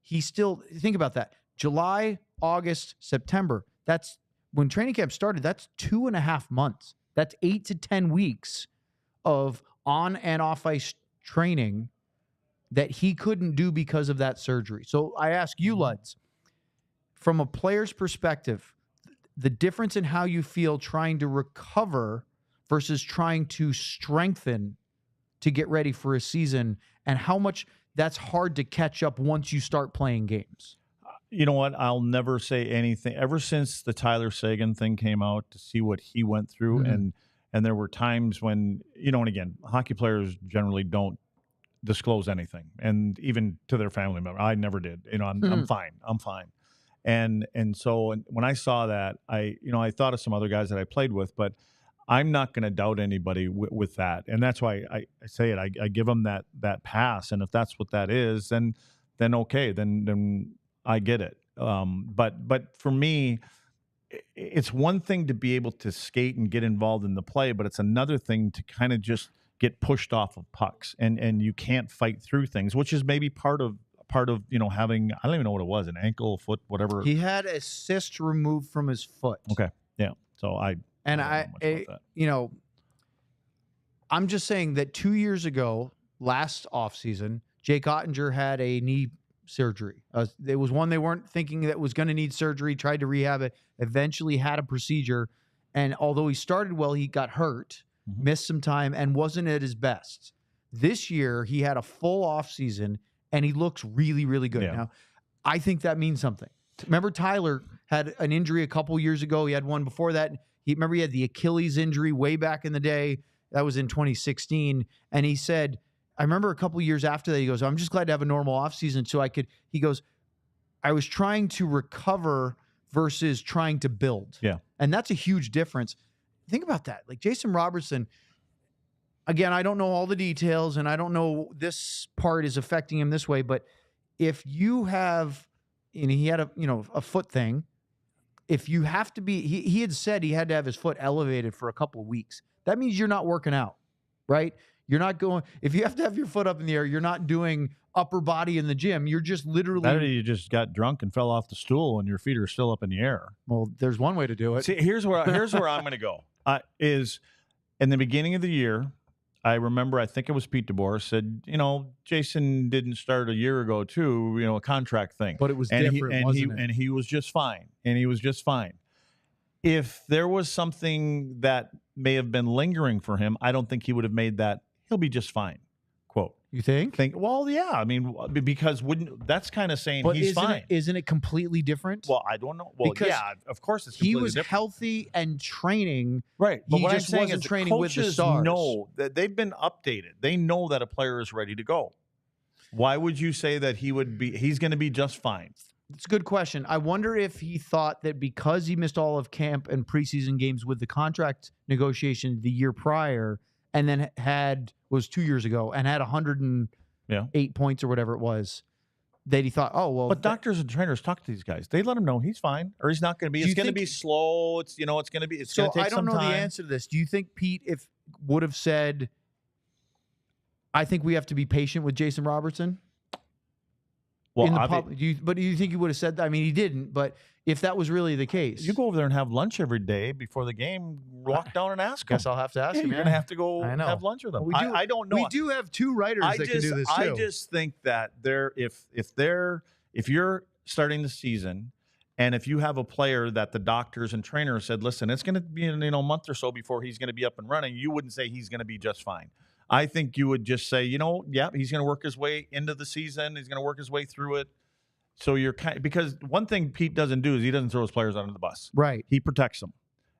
he still, think about that. July, August, September, that's when training camp started. That's 2.5 months. That's 8 to 10 weeks of on and off ice training that he couldn't do because of that surgery. So I ask you, Luds, from a player's perspective, the difference in how you feel trying to recover versus trying to strengthen to get ready for a season, and how much that's hard to catch up once you start playing games. You know what? I'll never say anything. Ever since the Tyler Seguin thing came out, to see what he went through, and there were times when, and again, hockey players generally don't disclose anything, and even to their family member. I never did. I'm fine. I'm fine. And so when I saw that, I thought of some other guys that I played with, but I'm not going to doubt anybody with that. And that's why I say it. I give them that pass. And if that's what that is, then okay, then I get it. But for me, it's one thing to be able to skate and get involved in the play, but it's another thing to kind of just get pushed off of pucks, and you can't fight through things, which is maybe part of having, I don't even know what it was, an ankle, foot, whatever. He had a cyst removed from his foot. Okay. Yeah. So I'm just saying that 2 years ago, last offseason, Jake Ottinger had a knee surgery. It was one they weren't thinking that was going to need surgery, tried to rehab it, eventually had a procedure. And although he started well, he got hurt, missed some time, and wasn't at his best. This year, he had a full offseason, and he looks really, really good. Yeah. Now, I think that means something. Remember, Tyler had an injury a couple years ago. He had one before that. He had the Achilles injury way back in the day. That was in 2016. And he said, I remember a couple years after that, he goes, I'm just glad to have a normal offseason so he goes, I was trying to recover versus trying to build. Yeah. And that's a huge difference. Think about that. Like Jason Robertson, again, I don't know all the details, and I don't know this part is affecting him this way, but if you have, he had a foot thing, if you have to be, he had said he had to have his foot elevated for a couple of weeks. That means you're not working out, right? You're not going, if you have to have your foot up in the air, you're not doing upper body in the gym. You're just literally. Better you just got drunk and fell off the stool and your feet are still up in the air. Well, there's one way to do it. See, here's where I'm going to go. Is in the beginning of the year, I remember, I think it was Pete DeBoer said, Jason didn't start a year ago too, a contract thing. But it was different, wasn't it? And he was just fine. And he was just fine. If there was something that may have been lingering for him, I don't think he would have made that, he'll be just fine, quote. You think? Well, yeah. I mean, because that's kind of saying But he's fine. Isn't it completely different? Well, I don't know. Well, Because yeah, of course it's he completely was different. healthy and training. Right. But He what just I'm saying wasn't is training with the Stars. know that they've been updated. They know that a player is ready to go. Why would you say that he's going to be just fine? It's a good question. I wonder if he thought that because he missed all of camp and preseason games with the contract negotiation the year prior, and then was 2 years ago and had 108 points or whatever it was, that he thought, oh, well. But doctors and trainers talk to these guys. They let him know he's fine or he's not going to be. It's going to be slow. It's going to be. It's going to take some time. I don't know the answer to this. Do you think Pete would have said, I think we have to be patient with Jason Robertson? Well, do you think he would have said that? I mean, he didn't, but if that was really the case. You go over there and have lunch every day before the game, walk down and ask him. Guess I'll have to ask him. You're going to have to go have lunch with them. I don't know. We do have two writers that can do this too. I just think that if you're starting the season and if you have a player that the doctors and trainers said, listen, it's going to be a month or so before he's going to be up and running, you wouldn't say he's going to be just fine. I think you would just say, he's going to work his way into the season. He's going to work his way through it. So because one thing Pete doesn't do is he doesn't throw his players under the bus. Right. He protects them.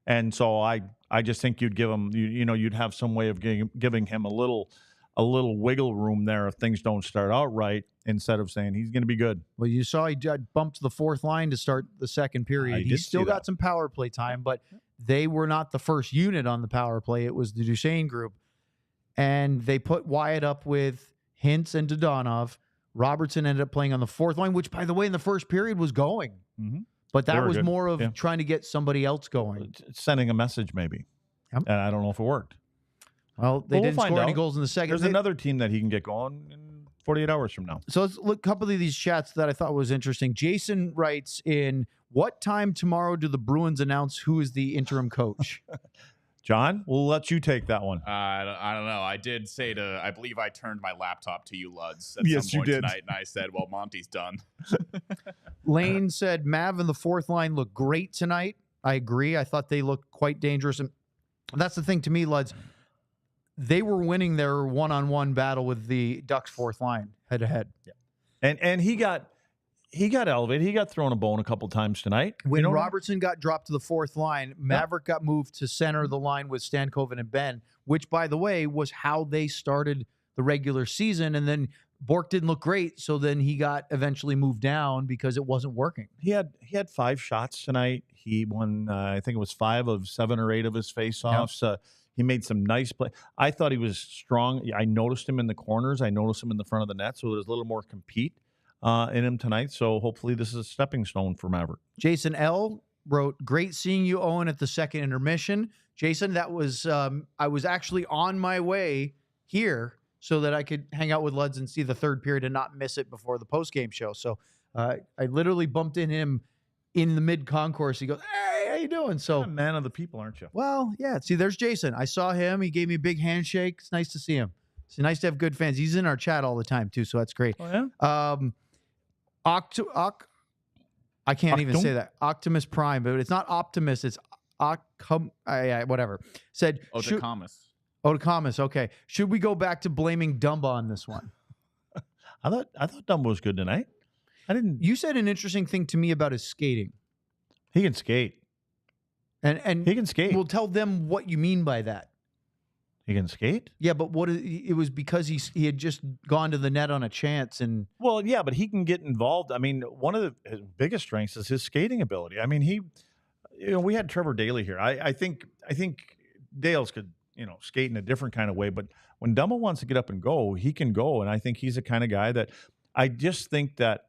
And so I just think you'd give him, you'd have some way of giving him a little wiggle room there if things don't start out right, instead of saying he's going to be good. Well, you saw he bumped the fourth line to start the second period. He still got some power play time, but they were not the first unit on the power play. It was the Duchene group. And they put Wyatt up with Hintz and Dodonov. Robertson ended up playing on the fourth line, which, by the way, in the first period was going. Mm-hmm. But that was more of trying to get somebody else going. Sending a message, maybe. Yep. And I don't know if it worked. Well, they didn't score any goals in the second. There's another team that he can get going in 48 hours from now. So let's look a couple of these chats that I thought was interesting. Jason writes in, what time tomorrow do the Bruins announce who is the interim coach? John, we'll let you take that one. I don't know. I did say I believe I turned my laptop to you, Luds, at yes, some point you did. tonight, and I said, well, Monty's done. Lane said, Mav and the fourth line look great tonight. I agree. I thought they looked quite dangerous. And that's the thing to me, Luds. They were winning their one-on-one battle with the Ducks fourth line head-to-head. Yeah. And he got elevated. He got thrown a bone a couple times tonight. When Robertson got dropped to the fourth line, Maverick got moved to center the line with Stankoven and Benn, which, by the way, was how they started the regular season. And then Bork didn't look great, so then he got eventually moved down because it wasn't working. He had 5 shots tonight. He won, I think it was 5 of 7 or 8 of his faceoffs. Yep. He made some nice play. I thought he was strong. I noticed him in the corners. I noticed him in the front of the net, so there's a little more compete in him tonight. So hopefully this is a stepping stone for Maverick. Jason L. wrote, great seeing you, Owen, at the second intermission. Jason, that was I was actually on my way here so that I could hang out with Luds and see the third period and not miss it before the postgame show. So I literally bumped in him in the mid-concourse. He goes, hey, how you doing? So, you're a man of the people, aren't you? Well, yeah. See, there's Jason. I saw him. He gave me a big handshake. It's nice to see him. It's nice to have good fans. He's in our chat all the time, too, so that's great. Oh, yeah? I can't even say that. Optimus Prime, but it's not Optimus. It's whatever. Said Otacomus. Okay. Should we go back to blaming Dumba on this one? I thought Dumba was good tonight. I didn't. You said an interesting thing to me about his skating. He can skate. And he can skate. Well, tell them what you mean by that. He can skate? Yeah, but it was because he had just gone to the net on a chance. And well, yeah, but he can get involved. I mean, one of his biggest strengths is his skating ability. I mean, we had Trevor Daley here. I think Dales could, skate in a different kind of way, but when Dumba wants to get up and go, he can go. And I think he's the kind of guy that I just think that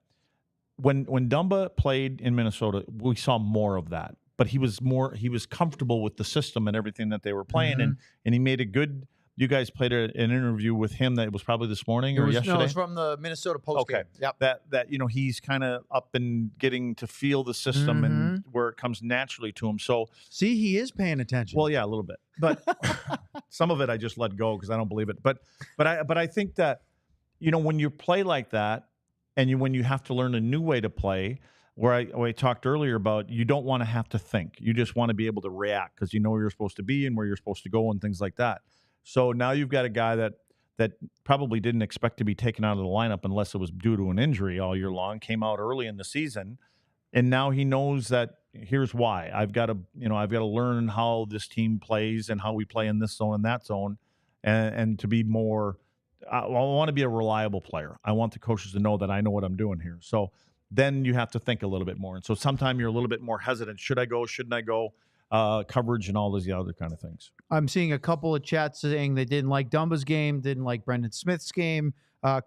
when Dumba played in Minnesota, we saw more of that. But he was comfortable with the system and everything that they were playing, and he made a good. You guys played an interview with him that was probably this morning or yesterday. No, it was from the Minnesota Postgame. Okay, yep. That he's kind of up and getting to feel the system and where it comes naturally to him. So see, he is paying attention. Well, yeah, a little bit, but some of it I just let go because I don't believe it. But I think that when you play like that, and when you have to learn a new way to play. Where I talked earlier about you don't want to have to think. You just want to be able to react because you know where you're supposed to be and where you're supposed to go and things like that. So now you've got a guy that that probably didn't expect to be taken out of the lineup unless it was due to an injury all year long, came out early in the season, and now he knows that here's why. I've got to learn how this team plays and how we play in this zone and that zone, and to be more. I want to be a reliable player. I want the coaches to know that I know what I'm doing here. So then you have to think a little bit more. And so sometimes you're a little bit more hesitant. Should I go? Shouldn't I go? Coverage and all those other kind of things. I'm seeing a couple of chats saying they didn't like Dumba's game, didn't like Brendan Smith's game.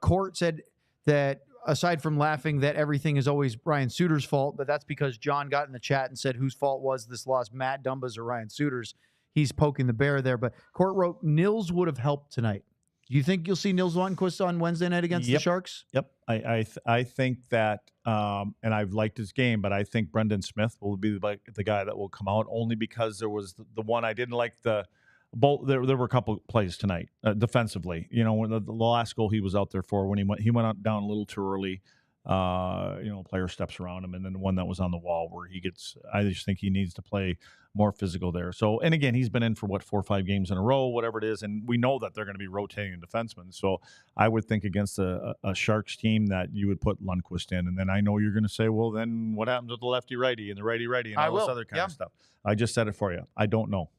Court said that aside from laughing that everything is always Ryan Suter's fault, but that's because John got in the chat and said whose fault was this loss, Matt Dumba's or Ryan Suter's. He's poking the bear there. But Court wrote, Nils would have helped tonight. Do you think you'll see Nils Lundqvist on Wednesday night against the Sharks? Yep. I think that, and I've liked his game, but I think Brendan Smith will be the guy that will come out only because there was the one I didn't like the both. There were a couple plays tonight defensively. When the last goal he was out there for when he went down a little too early. Player steps around him, and then the one that was on the wall where he gets. I just think he needs to play more physical there. So, and again, he's been in for 4 or 5 games in a row, whatever it is, and we know that they're going to be rotating defensemen. So, I would think against a Sharks team that you would put Lundqvist in, and then I know you're going to say, well, then what happens with the lefty righty and the righty and all this other kind of stuff. I just said it for you. I don't know.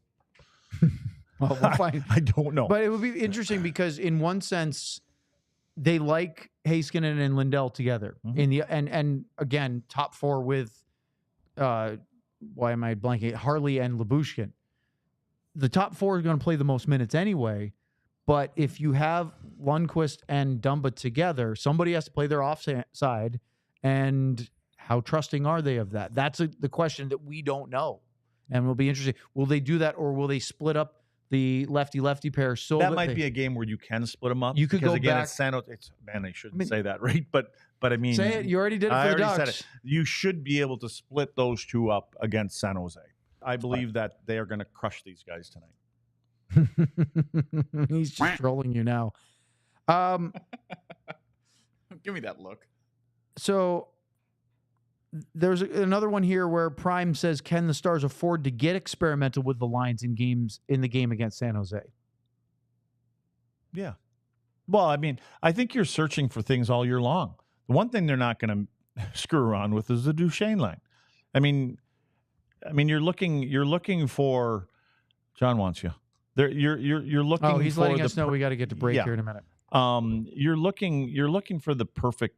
Well, we'll find. I don't know. But it would be interesting because in one sense, they like Heiskanen and Lindell together in the and again top 4 with why am I blanking? Harley and Lyubushkin. The top 4 are going to play the most minutes anyway. But if you have Lundqvist and Dumba together, somebody has to play their offside. And how trusting are they of that? That's the question that we don't know. And it'll be interesting. Will they do that, or will they split up the lefty pair? So that might be a game where you can split them up. You could go again, back. It's San Jose. I shouldn't say that, right? But I mean, say it. You already did it for the Ducks. Said it. You should be able to split those two up against San Jose. I believe that they are going to crush these guys tonight. He's just trolling you now. Give me that look. So there's another one here where Prime says, can the Stars afford to get experimental with the lines in the game against San Jose? Yeah. Well, I mean, I think you're searching for things all year long. The one thing they're not going to screw around with is the Duchene line. I mean, you're looking for. John wants you. You're looking. Oh, he's for letting us know we got to get to break here in a minute. You're looking for the perfect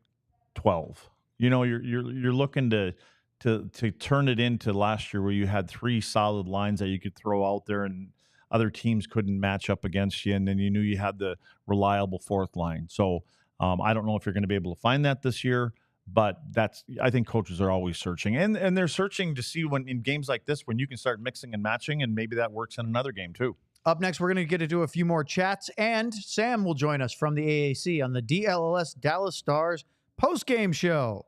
12. You're looking to turn it into last year where you had 3 solid lines that you could throw out there and other teams couldn't match up against you, and then you knew you had the reliable 4th line. So I don't know if you're going to be able to find that this year, but I think coaches are always searching, and they're searching to see when in games like this when you can start mixing and matching, and maybe that works in another game too. Up next, we're going to get into a few more chats, and Sam will join us from the AAC on the DLLS Dallas Stars postgame show.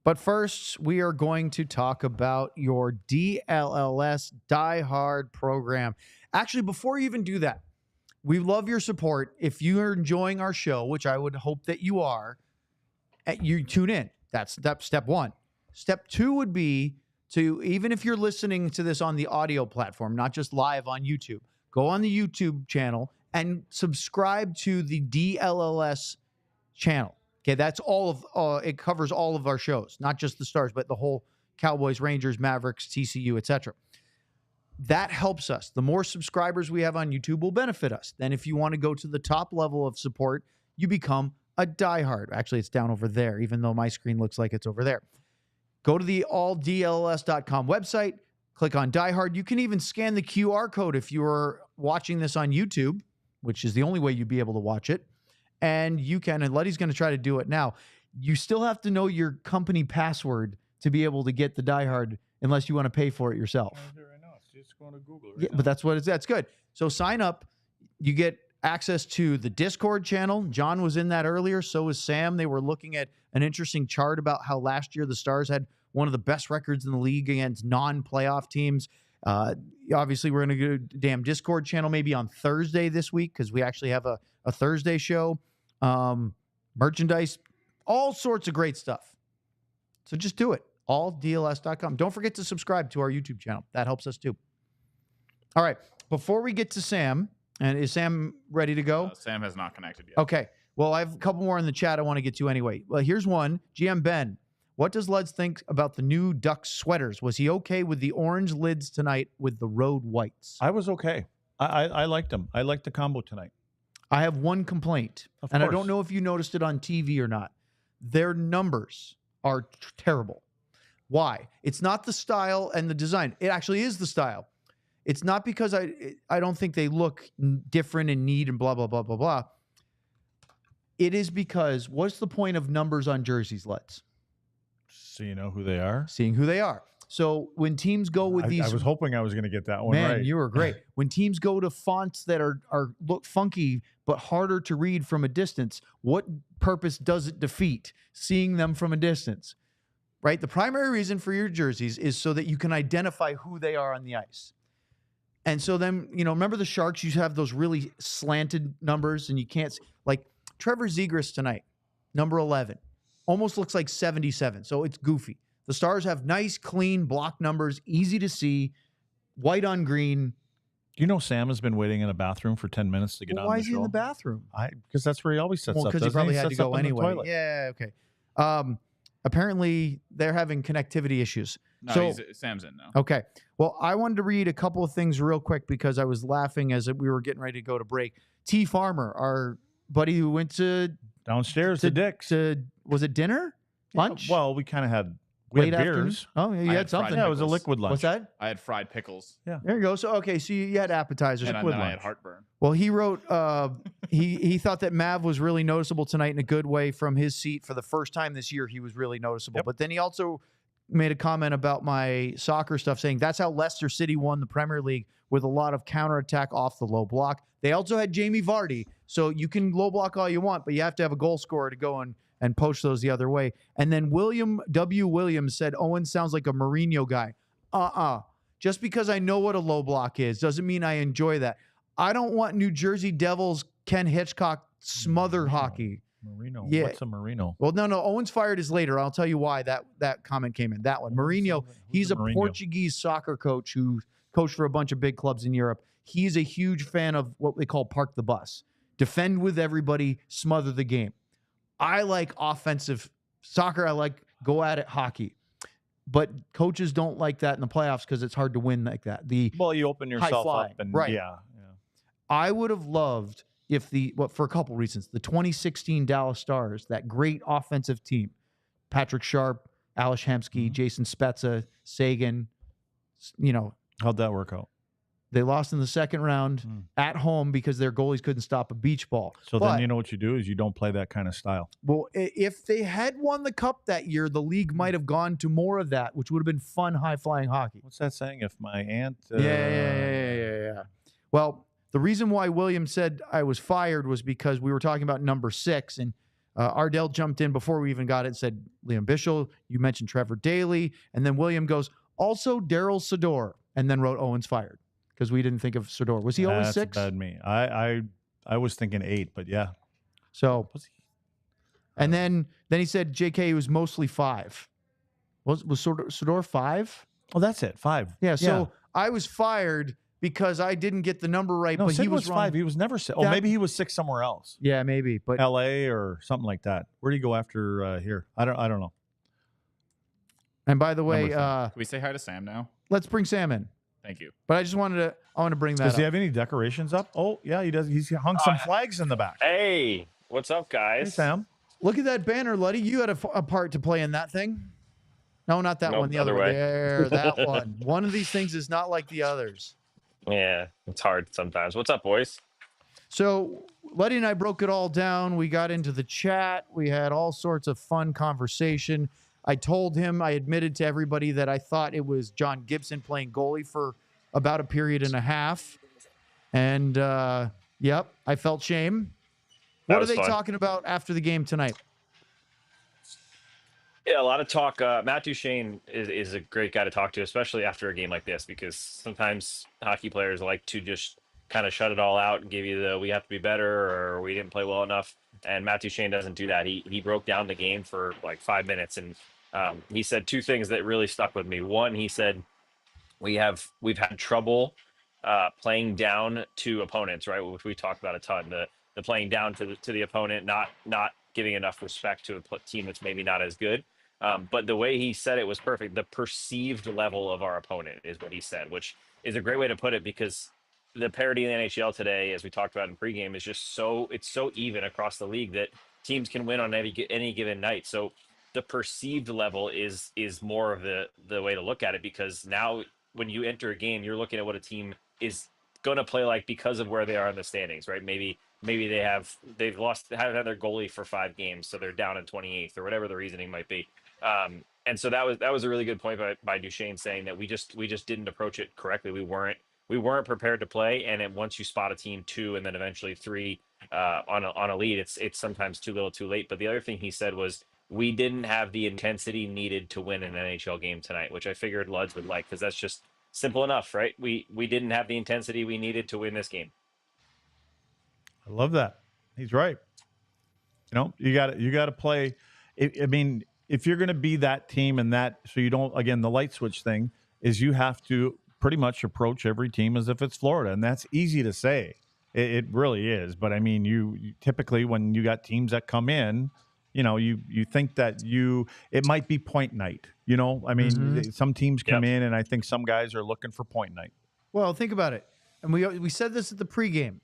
But first, we are going to talk about your DLLS Die Hard program. Actually, before you even do that, we love your support. If you are enjoying our show, which I would hope that you are, you tune in. That's step 1. Step 2 would be to, even if you're listening to this on the audio platform, not just live on YouTube, go on the YouTube channel and subscribe to the DLLS channel. Okay, that's all of it covers all of our shows, not just the Stars, but the whole Cowboys, Rangers, Mavericks, TCU, etc. That helps us. The more subscribers we have on YouTube will benefit us. Then if you want to go to the top level of support, you become a diehard. Actually, it's down over there, even though my screen looks like it's over there. Go to the alldls.com website, click on diehard. You can even scan the QR code if you're watching this on YouTube, which is the only way you'd be able to watch it. And you can, and Letty's going to try to do it now. You still have to know your company password to be able to get the diehard unless you want to pay for it yourself. Just going to Google yeah, but that's good. So sign up. You get access to the Discord channel. John was in that earlier. So was Sam. They were looking at an interesting chart about how last year the Stars had one of the best records in the league against non-playoff teams. Obviously, we're going to go damn Discord channel maybe on Thursday this week because we actually have a Thursday show. Merchandise, all sorts of great stuff. So just do it. alldls.com. Don't forget to subscribe to our YouTube channel. That helps us too. All right. Before we get to Sam, and is Sam ready to go? Sam has not connected yet. Okay. Well, I have a couple more in the chat I want to get to anyway. Well, here's one. GM Ben, what does Luds think about the new Ducks sweaters? Was he okay with the orange lids tonight with the road whites? I was okay. I liked them. I liked the combo tonight. I have one complaint, and I course. don't know if you noticed it on TV or not. Their numbers are terrible. Why? It's not the style and the design. It actually is the style. It's not because I don't think they look different and neat and blah, blah, blah, blah, blah. It is because what's the point of numbers on jerseys, Let's? So you know who they are? Seeing who they are. So when teams go with these... I was hoping I was going to get that one man, right. you were great. When teams go to fonts that are look funky but harder to read from a distance, what purpose does it defeat? Seeing them from a distance, right? The primary reason for your jerseys is so that you can identify who they are on the ice. And so then, remember the Sharks used to have those really slanted numbers and you can't... Like trevorzegras tonight, number 11, almost looks like 77. So it's goofy. The Stars have nice, clean block numbers, easy to see, white on green. You know Sam has been waiting in a bathroom for 10 minutes to get on the show. Why is he in the bathroom? Because that's where he always sets up. Because he probably had to Sets up go in the anyway. toilet. Yeah, okay. Apparently, they're having connectivity issues. No, Sam's in now. Okay. Well, I wanted to read a couple of things real quick because I was laughing as we were getting ready to go to break. T. Farmer, our buddy who went to Downstairs to Dick's. Was it dinner? Lunch? Well, we kind of had Late beers. afternoon? Oh, yeah, you I had had fried something. Yeah, it was a Pickles. liquid lunch. What's that? I had fried pickles, There you go. So, okay, so you had appetizers. and Liquid then I lunch. had heartburn. Well, he wrote he thought that Mav was really noticeable tonight in a good way from his seat. For the first time this year, he was really noticeable. Yep. But then he also made a comment about my soccer stuff, saying that's how Leicester City won the Premier League with a lot of counterattack off the low block. They also had Jamie Vardy. So you can low block all you want, but you have to have a goal scorer to go and poach those the other way. And then William W. Williams said, Owen sounds like a Mourinho guy. Just because I know what a low block is doesn't mean I enjoy that. I don't want New Jersey Devils Ken Hitchcock smother hockey. Marino. Yeah. What's a Marino? Well, no. Owen's fired is later. I'll tell you why that comment came in. That one. Mourinho, he's a Mourinho? Portuguese soccer coach who coached for a bunch of big clubs in Europe. He's a huge fan of what they call park the bus. Defend with everybody, smother the game. I like offensive soccer. I like go at it hockey. But coaches don't like that in the playoffs because it's hard to win like that. Well, you open yourself flying, up and right. yeah. I would have loved if for a couple reasons, the 2016 Dallas Stars, that great offensive team, Patrick Sharp, Ales Hemsky, Jason Spezza, Sagan, How'd that work out? they lost in the second round at home because their goalies couldn't stop a beach ball. So But- then you know what you do is you don't play that kind of style. Well, if they had won the cup that year, the league might have gone to more of that, which would have been fun, high-flying hockey. What's that saying? If my aunt... Yeah. Well, the reason why William said I was fired was because we were talking about number 6, and Ardell jumped in before we even got it and said, Liam Bischel, you mentioned Trevor Daley, and then William goes, also Daryl Sador, and then wrote Owen's fired because we didn't think of Sador. Was he always That's 6? bad me. I was thinking 8, but yeah. So, Was he? and then he said JK was mostly 5. Was Sador 5? Oh, that's it. 5. Yeah, so I was fired because I didn't get the number right, No, but Sid he was wrong. 5. He was never 6. Oh, That- maybe he was 6 somewhere else. Yeah, maybe, but L.A. or something like that. Where do you go after here? I don't know. and by the way, Number Can we say hi to Sam now? let's bring Sam in. Thank you. But I want to bring that Does he up. have any decorations up? Oh, yeah, he does. He's hung some flags in the back. Hey, what's up, Hey, guys? Sam. Look at that banner, Luddy. You had a part to play in that thing. No, not that Nope, one. The other other one. way. There, that one. One of these things is not like the others. Yeah, it's hard sometimes. What's up, boys? So Luddy and I broke it all down. We got into the chat. We had all sorts of fun conversation. I told him, I admitted to everybody that I thought it was John Gibson playing goalie for about a period and a half. And, yep, I felt shame. That What are was they fun. talking about after the game tonight? Yeah, a lot of talk. Matt Duchene is a great guy to talk to, especially after a game like this, because sometimes hockey players like to just kind of shut it all out and give you the we have to be better or we didn't play well enough. And Matt Duchene doesn't do that. He broke down the game for like 5 minutes, and he said 2 things that really stuck with me. One, he said we've had trouble playing down to opponents, right? Which we talked about a ton. The playing down to the opponent, not giving enough respect to a team that's maybe not as good. But the way he said it was perfect. The perceived level of our opponent is what he said, which is a great way to put it, because the parity in the NHL today, as we talked about in pregame, is just it's so even across the league that teams can win on any given night. So the perceived level is more of the way to look at it, because now when you enter a game, you're looking at what a team is going to play like because of where they are in the standings, right? Maybe they've haven't had their goalie for 5 games, so they're down in 28th or whatever the reasoning might be. And so that was a really good point by Duchene, saying that we just didn't approach it correctly. We weren't prepared to play, and then once you spot a team 2 and then eventually 3 on a lead, it's sometimes too little, too late. But the other thing he said was we didn't have the intensity needed to win an NHL game tonight, which I figured Luds would like, because that's just simple enough, right? We didn't have the intensity we needed to win this game. I love that. He's right. You got to play. I mean, if you're going to be that team and that, so you don't, again, the light switch thing is you have to pretty much approach every team as if it's Florida. And that's easy to say. It really is. But I mean, you typically, when you got teams that come in, you think that it might be point night, I mean, some teams come in and I think some guys are looking for point night. Well, think about it. And we said this at the pregame.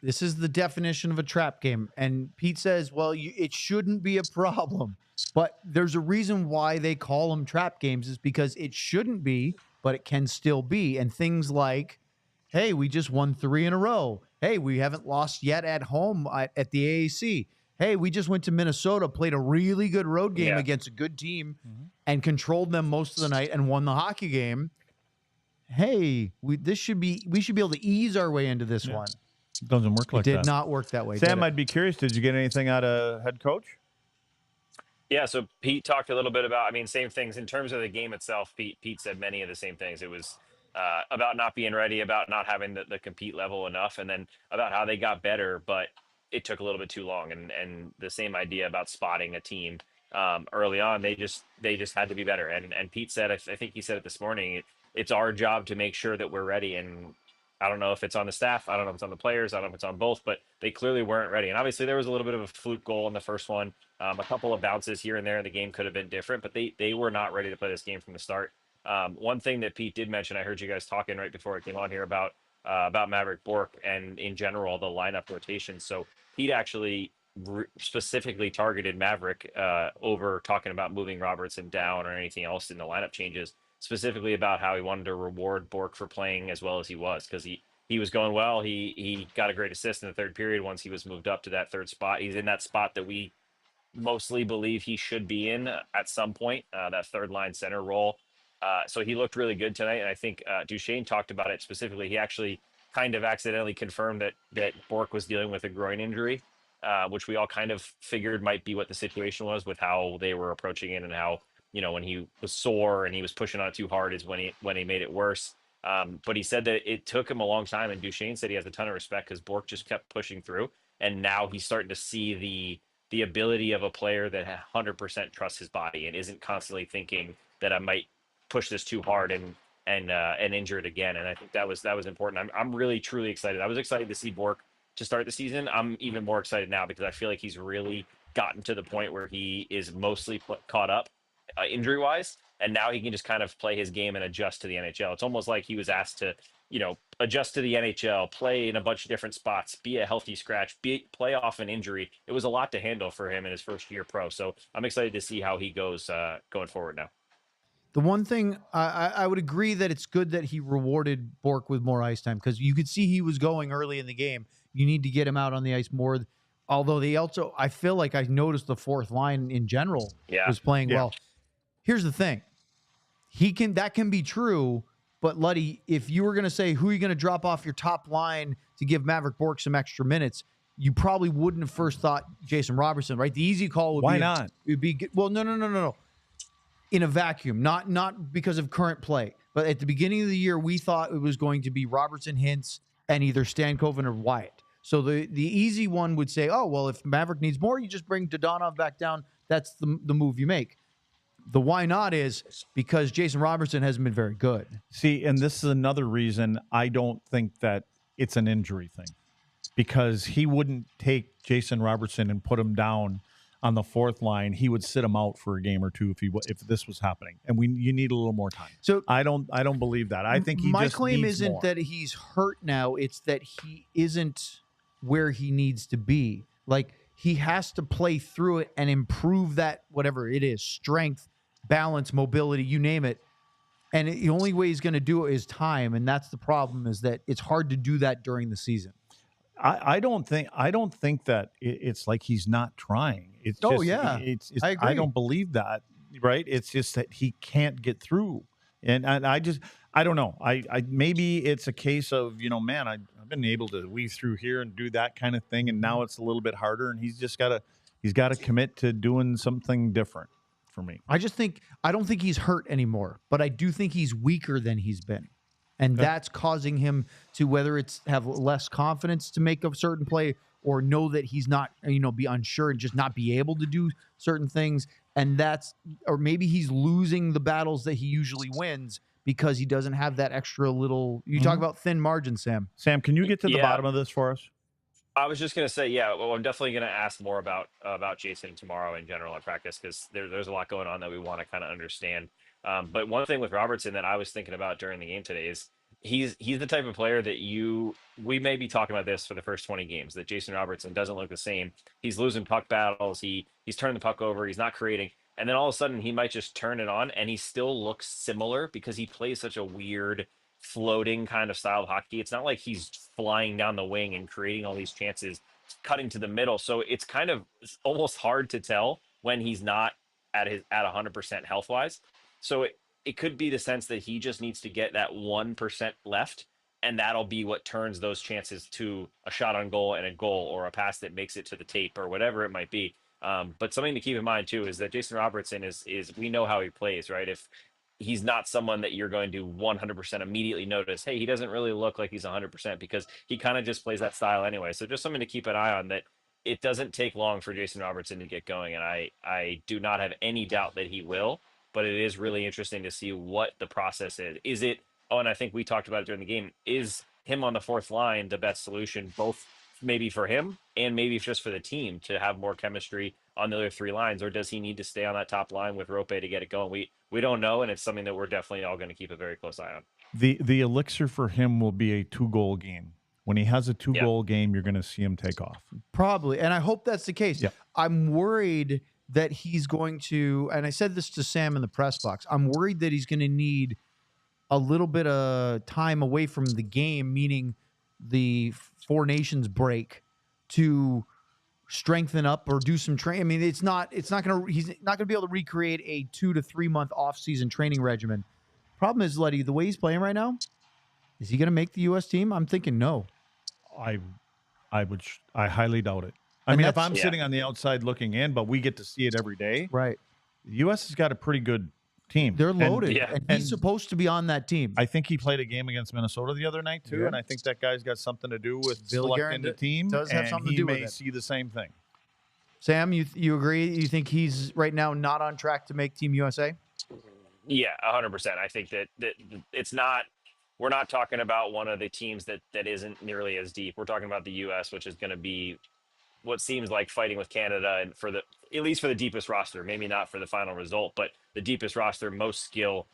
This is the definition of a trap game. And Pete says, well, it shouldn't be a problem. But there's a reason why they call them trap games, is because it shouldn't be, but it can still be. And things like, hey, we just won 3 in a row. Hey, we haven't lost yet at home at the AAC. Hey, we just went to Minnesota, played a really good road game against a good team and controlled them most of the night and won the hockey game. Hey, we should be able to ease our way into this one. It doesn't work like that. It did not work that way. Sam, I'd be curious, did you get anything out of head coach? Yeah, so Pete talked a little bit about, same things in terms of the game itself. Pete said many of the same things. It was about not being ready, about not having the compete level enough, and then about how they got better, but it took a little bit too long. And the same idea about spotting a team early on. They just had to be better. And Pete said, I think he said it this morning, it's our job to make sure that we're ready. And I don't know if it's on the staff, I don't know if it's on the players, I don't know if it's on both, but they clearly weren't ready. And obviously there was a little bit of a fluke goal in the first one. A couple of bounces here and there in the game could have been different, but they were not ready to play this game from the start. One thing that Pete did mention, I heard you guys talking right before I came on here about Maverick Bourque and in general the lineup rotation. So Pete actually specifically targeted Maverick over talking about moving Robertson down or anything else in the lineup changes, specifically about how he wanted to reward Bourque for playing as well as he was, because he was going well. He got a great assist in the third period once he was moved up to that third spot. He's in that spot that we mostly believe he should be in at some point, that third line center role. So he looked really good tonight. And I think Duchene talked about it specifically. He actually kind of accidentally confirmed that Bourque was dealing with a groin injury, which we all kind of figured might be what the situation was with how they were approaching it, and how, when he was sore and he was pushing on it too hard is when he made it worse. But he said that it took him a long time, and Duchene said he has a ton of respect because Bourque just kept pushing through, and now he's starting to see the ability of a player that 100% trusts his body and isn't constantly thinking that I might push this too hard and injure it again. And I think that was important. I'm really truly excited. I was excited to see Bourque to start the season. I'm even more excited now because I feel like he's really gotten to the point where he is mostly caught up injury wise, and now he can just kind of play his game and adjust to the NHL. It's almost like he was asked to, adjust to the NHL, play in a bunch of different spots, be a healthy scratch, play off an injury. It was a lot to handle for him in his first year pro. So I'm excited to see how he goes going forward now. The one thing I would agree that it's good that he rewarded Bourque with more ice time, because you could see he was going early in the game. You need to get him out on the ice more. Although I feel like I noticed the fourth line in general was playing well. Here's the thing. That can be true, but Luddy, if you were going to say who are you going to drop off your top line to give Maverick Bourque some extra minutes, you probably wouldn't have first thought Jason Robertson, right? The easy call would be... Why not? It would be... Well, no. In a vacuum, not because of current play, but at the beginning of the year, we thought it was going to be Robertson, Hintz, and either Stankoven or Wyatt. So the easy one would say, oh, well, if Maverick needs more, you just bring Dodonov back down. That's the move you make. The why not is because Jason Robertson hasn't been very good. See, and this is another reason I don't think that it's an injury thing, because he wouldn't take Jason Robertson and put him down on the fourth line. He would sit him out for a game or two if this was happening, and you need a little more time. So I don't believe that. I think my just claim needs isn't more. that he's hurt now; it's that he isn't where he needs to be. Like, he has to play through it and improve that, whatever it is, strength, balance, mobility, you name it. And the only way he's going to do it is time, and that's the problem. Is that it's hard to do that during the season. I don't think that it's like he's not trying. It's Oh, just, yeah. it's I agree. I don't believe that. Right? It's just that he can't get through, and I don't know. I maybe it's a case of, man, I've been able to weave through here and do that kind of thing, and now it's a little bit harder, and he's got to commit to doing something different for me. I don't think he's hurt anymore, but I do think he's weaker than he's been. And that's causing him to, whether it's have less confidence to make a certain play or know that he's not, be unsure and just not be able to do certain things. And or maybe he's losing the battles that he usually wins because he doesn't have that extra little, you talk about thin margin, Sam. Sam, can you get to the bottom of this for us? I was just going to say, well, I'm definitely going to ask more about Jason tomorrow in general at practice, because there's a lot going on that we want to kind of understand. But one thing with Robertson that I was thinking about during the game today is he's the type of player that we may be talking about this for the first 20 games, that Jason Robertson doesn't look the same. He's losing puck battles. He's turning the puck over. He's not creating. And then all of a sudden he might just turn it on and he still looks similar because he plays such a weird floating kind of style of hockey. It's not like he's flying down the wing and creating all these chances, cutting to the middle. So it's almost hard to tell when he's not at 100% health wise. So it could be the sense that he just needs to get that 1% left, and that'll be what turns those chances to a shot on goal and a goal, or a pass that makes it to the tape, or whatever it might be. But something to keep in mind too is that Jason Robertson is we know how he plays, right? If he's not someone that you're going to 100% immediately notice, hey, he doesn't really look like he's 100%, because he kind of just plays that style anyway. So just something to keep an eye on, that it doesn't take long for Jason Robertson to get going. And I do not have any doubt that he will, but it is really interesting to see what the process is. Is it, and I think we talked about it during the game, is him on the fourth line the best solution, both maybe for him and maybe just for the team to have more chemistry on the other three lines, or does he need to stay on that top line with Rope to get it going? We don't know, and it's something that we're definitely all going to keep a very close eye on. The elixir for him will be a 2-goal game. When he has a 2-goal game, you're going to see him take off. Probably, and I hope that's the case. Yeah. I'm worried that he's going to, and I said this to Sam in the press box, I'm worried that he's going to need a little bit of time away from the game, meaning the Four Nations break, to strengthen up or do some training. I mean, he's not going to be able to recreate a 2 to 3 month off-season training regimen. Problem is, Letty, the way he's playing right now, is he going to make the U.S. team? I'm thinking no. I highly doubt it. I mean, if I'm sitting on the outside looking in, but we get to see it every day, right? The U.S. has got a pretty good team. They're loaded, and he's supposed to be on that team. I think he played a game against Minnesota the other night too, and I think that guy's got something to do with selecting the team. Does have something to do with it. He may see the same thing. Sam, you agree? You think he's right now not on track to make Team USA? Yeah, 100%. I think that it's not. We're not talking about one of the teams that isn't nearly as deep. We're talking about the U.S., which is going to be what seems like fighting with Canada, and at least for the deepest roster, maybe not for the final result, but the deepest roster, most skill.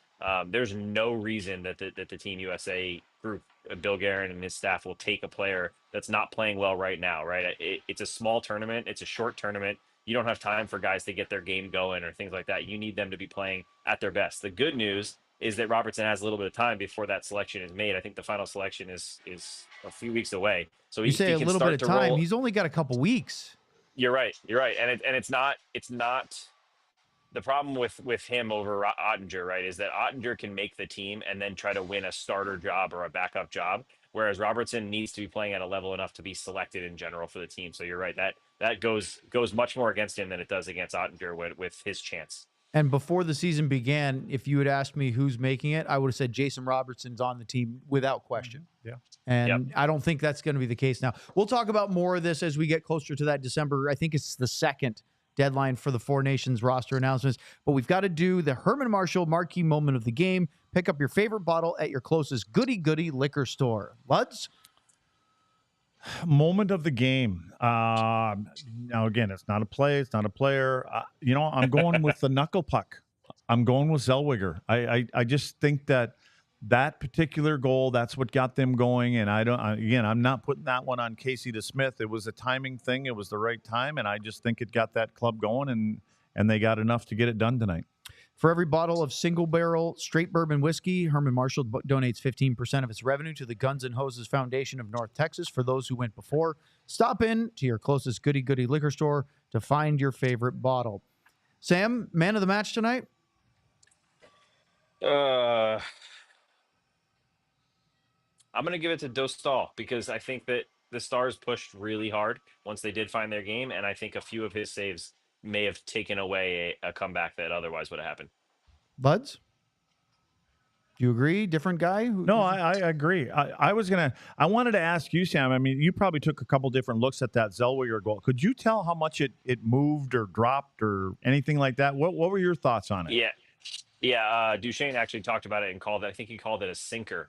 There's no reason that the Team USA group, Bill Guerin and his staff, will take a player that's not playing well right now, right? It's a small tournament. It's a short tournament. You don't have time for guys to get their game going or things like that. You need them to be playing at their best. The good news is that Robertson has a little bit of time before that selection is made. I think the final selection is a few weeks away. So you say a little bit of time. He's only got a couple weeks. You're right. And it's not the problem with him over Ottinger, right? Is that Ottinger can make the team and then try to win a starter job or a backup job, whereas Robertson needs to be playing at a level enough to be selected in general for the team. So you're right. That goes much more against him than it does against Ottinger with his chance. And before the season began, if you had asked me who's making it, I would have said Jason Robertson's on the team without question. Yeah. And I don't think that's going to be the case now. We'll talk about more of this as we get closer to that December. I think it's the 2nd deadline for the Four Nations roster announcements. But we've got to do the Herman Marshall marquee moment of the game. Pick up your favorite bottle at your closest goody-goody liquor store. Luds? Moment of the game. Now, again, it's not a play. It's not a player. I'm going with the knuckle puck. I'm going with Zellweger. I just think that particular goal, that's what got them going. And I'm not putting that one on Casey DeSmith. It was a timing thing. It was the right time. And I just think it got that club going, and they got enough to get it done tonight. For every bottle of single barrel straight bourbon whiskey, Herman Marshall donates 15% of its revenue to the Guns and Hoses Foundation of North Texas for those who went before. Stop in to your closest goody-goody liquor store to find your favorite bottle. Sam, man of the match tonight? I'm going to give it to Dostal because I think that the Stars pushed really hard once they did find their game, and I think a few of his saves may have taken away a comeback that otherwise would have happened. Buds? Do you agree? Different guy? No, I agree. I wanted to ask you, Sam. I mean, you probably took a couple different looks at that Zellweger goal. Could you tell how much it moved or dropped or anything like that? What were your thoughts on it? Yeah. Duchene actually talked about it and called it. I think he called it a sinker,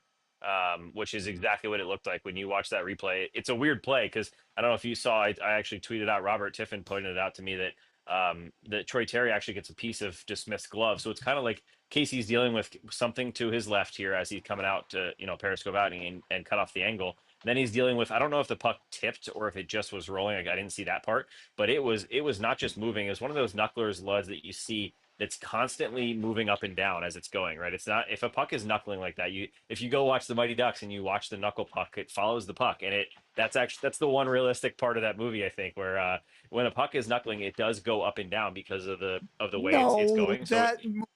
which is exactly what it looked like when you watch that replay. It's a weird play because I don't know if you saw. I actually tweeted out. Robert Tiffin pointed it out to me that Troy Terry actually gets a piece of DeSmith's glove. So it's kind of like Casey's dealing with something to his left here as he's coming out to, periscope out and cut off the angle. And then he's dealing with, I don't know if the puck tipped or if it just was rolling. I didn't see that part, but it was not just moving. It was one of those knucklers, Luds, that you see that's constantly moving up and down as it's going, right? It's not, if a puck is knuckling like that, if you go watch the Mighty Ducks and you watch the knuckle puck, it follows the puck. And that's the one realistic part of that movie, I think, where when a puck is knuckling, it does go up and down because of the way it's going.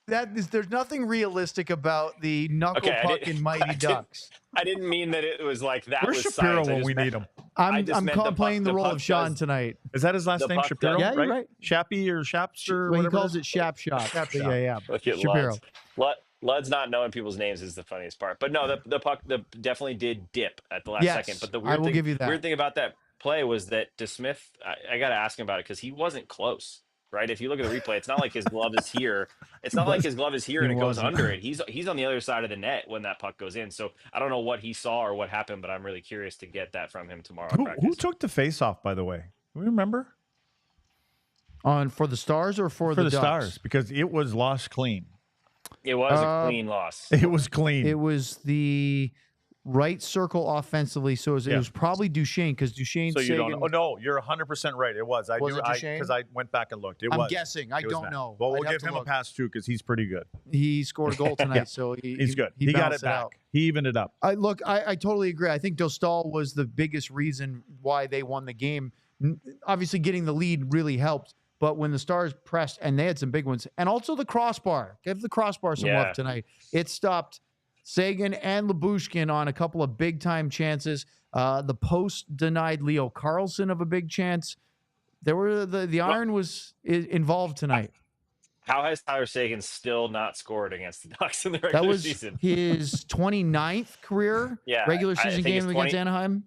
There's nothing realistic about the knuckle puck in Mighty Ducks. I didn't mean that it was like that. Where's Shapiro when we need him? I'm playing the role of Sean tonight. Is that his last name, Shapiro? Yeah, you're right. Shappy or Shaps or well, whatever. He calls it Shap Shop. Yeah. Look at Shapiro. Lud's not knowing people's names is the funniest part. But no, the puck definitely did dip at the last second. But the weird thing about that play was that DeSmith, I got to ask him about it because he wasn't close. Right, if you look at the replay, it's not like his glove is here. It's not like his glove is here and it goes under it. He's on the other side of the net when that puck goes in. So I don't know what he saw or what happened, but I'm really curious to get that from him tomorrow. Who took the face off, by the way? Do we remember? For the Stars or for the Ducks? Stars, because it was lost clean. It was a clean loss. It was clean. It was the right circle offensively, so it was probably Duchene because Duchene. So you don't know? Oh no, you're 100% right. It was. Because I went back and looked. I'm guessing. I don't know. Well, we'll give him a pass too because he's pretty good. He scored a goal tonight, so he's good. He got it back. He evened it up. I totally agree. I think Dostal was the biggest reason why they won the game. Obviously, getting the lead really helped. But when the Stars pressed, and they had some big ones, and also the crossbar, give the crossbar some love tonight. It stopped Seguin and Lyubushkin on a couple of big-time chances. The post denied Leo Carlson of a big chance. There were the iron was involved tonight. How has Tyler Seguin still not scored against the Ducks in the regular season? That was his 29th career regular season game against Anaheim.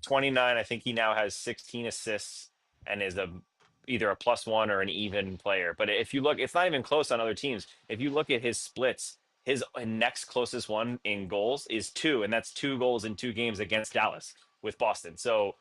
29. I think he now has 16 assists and is either a +1 or an even player. But if you look, it's not even close on other teams. If you look at his splits, his next closest one in goals is 2, and that's 2 goals in 2 games against Dallas with Boston. So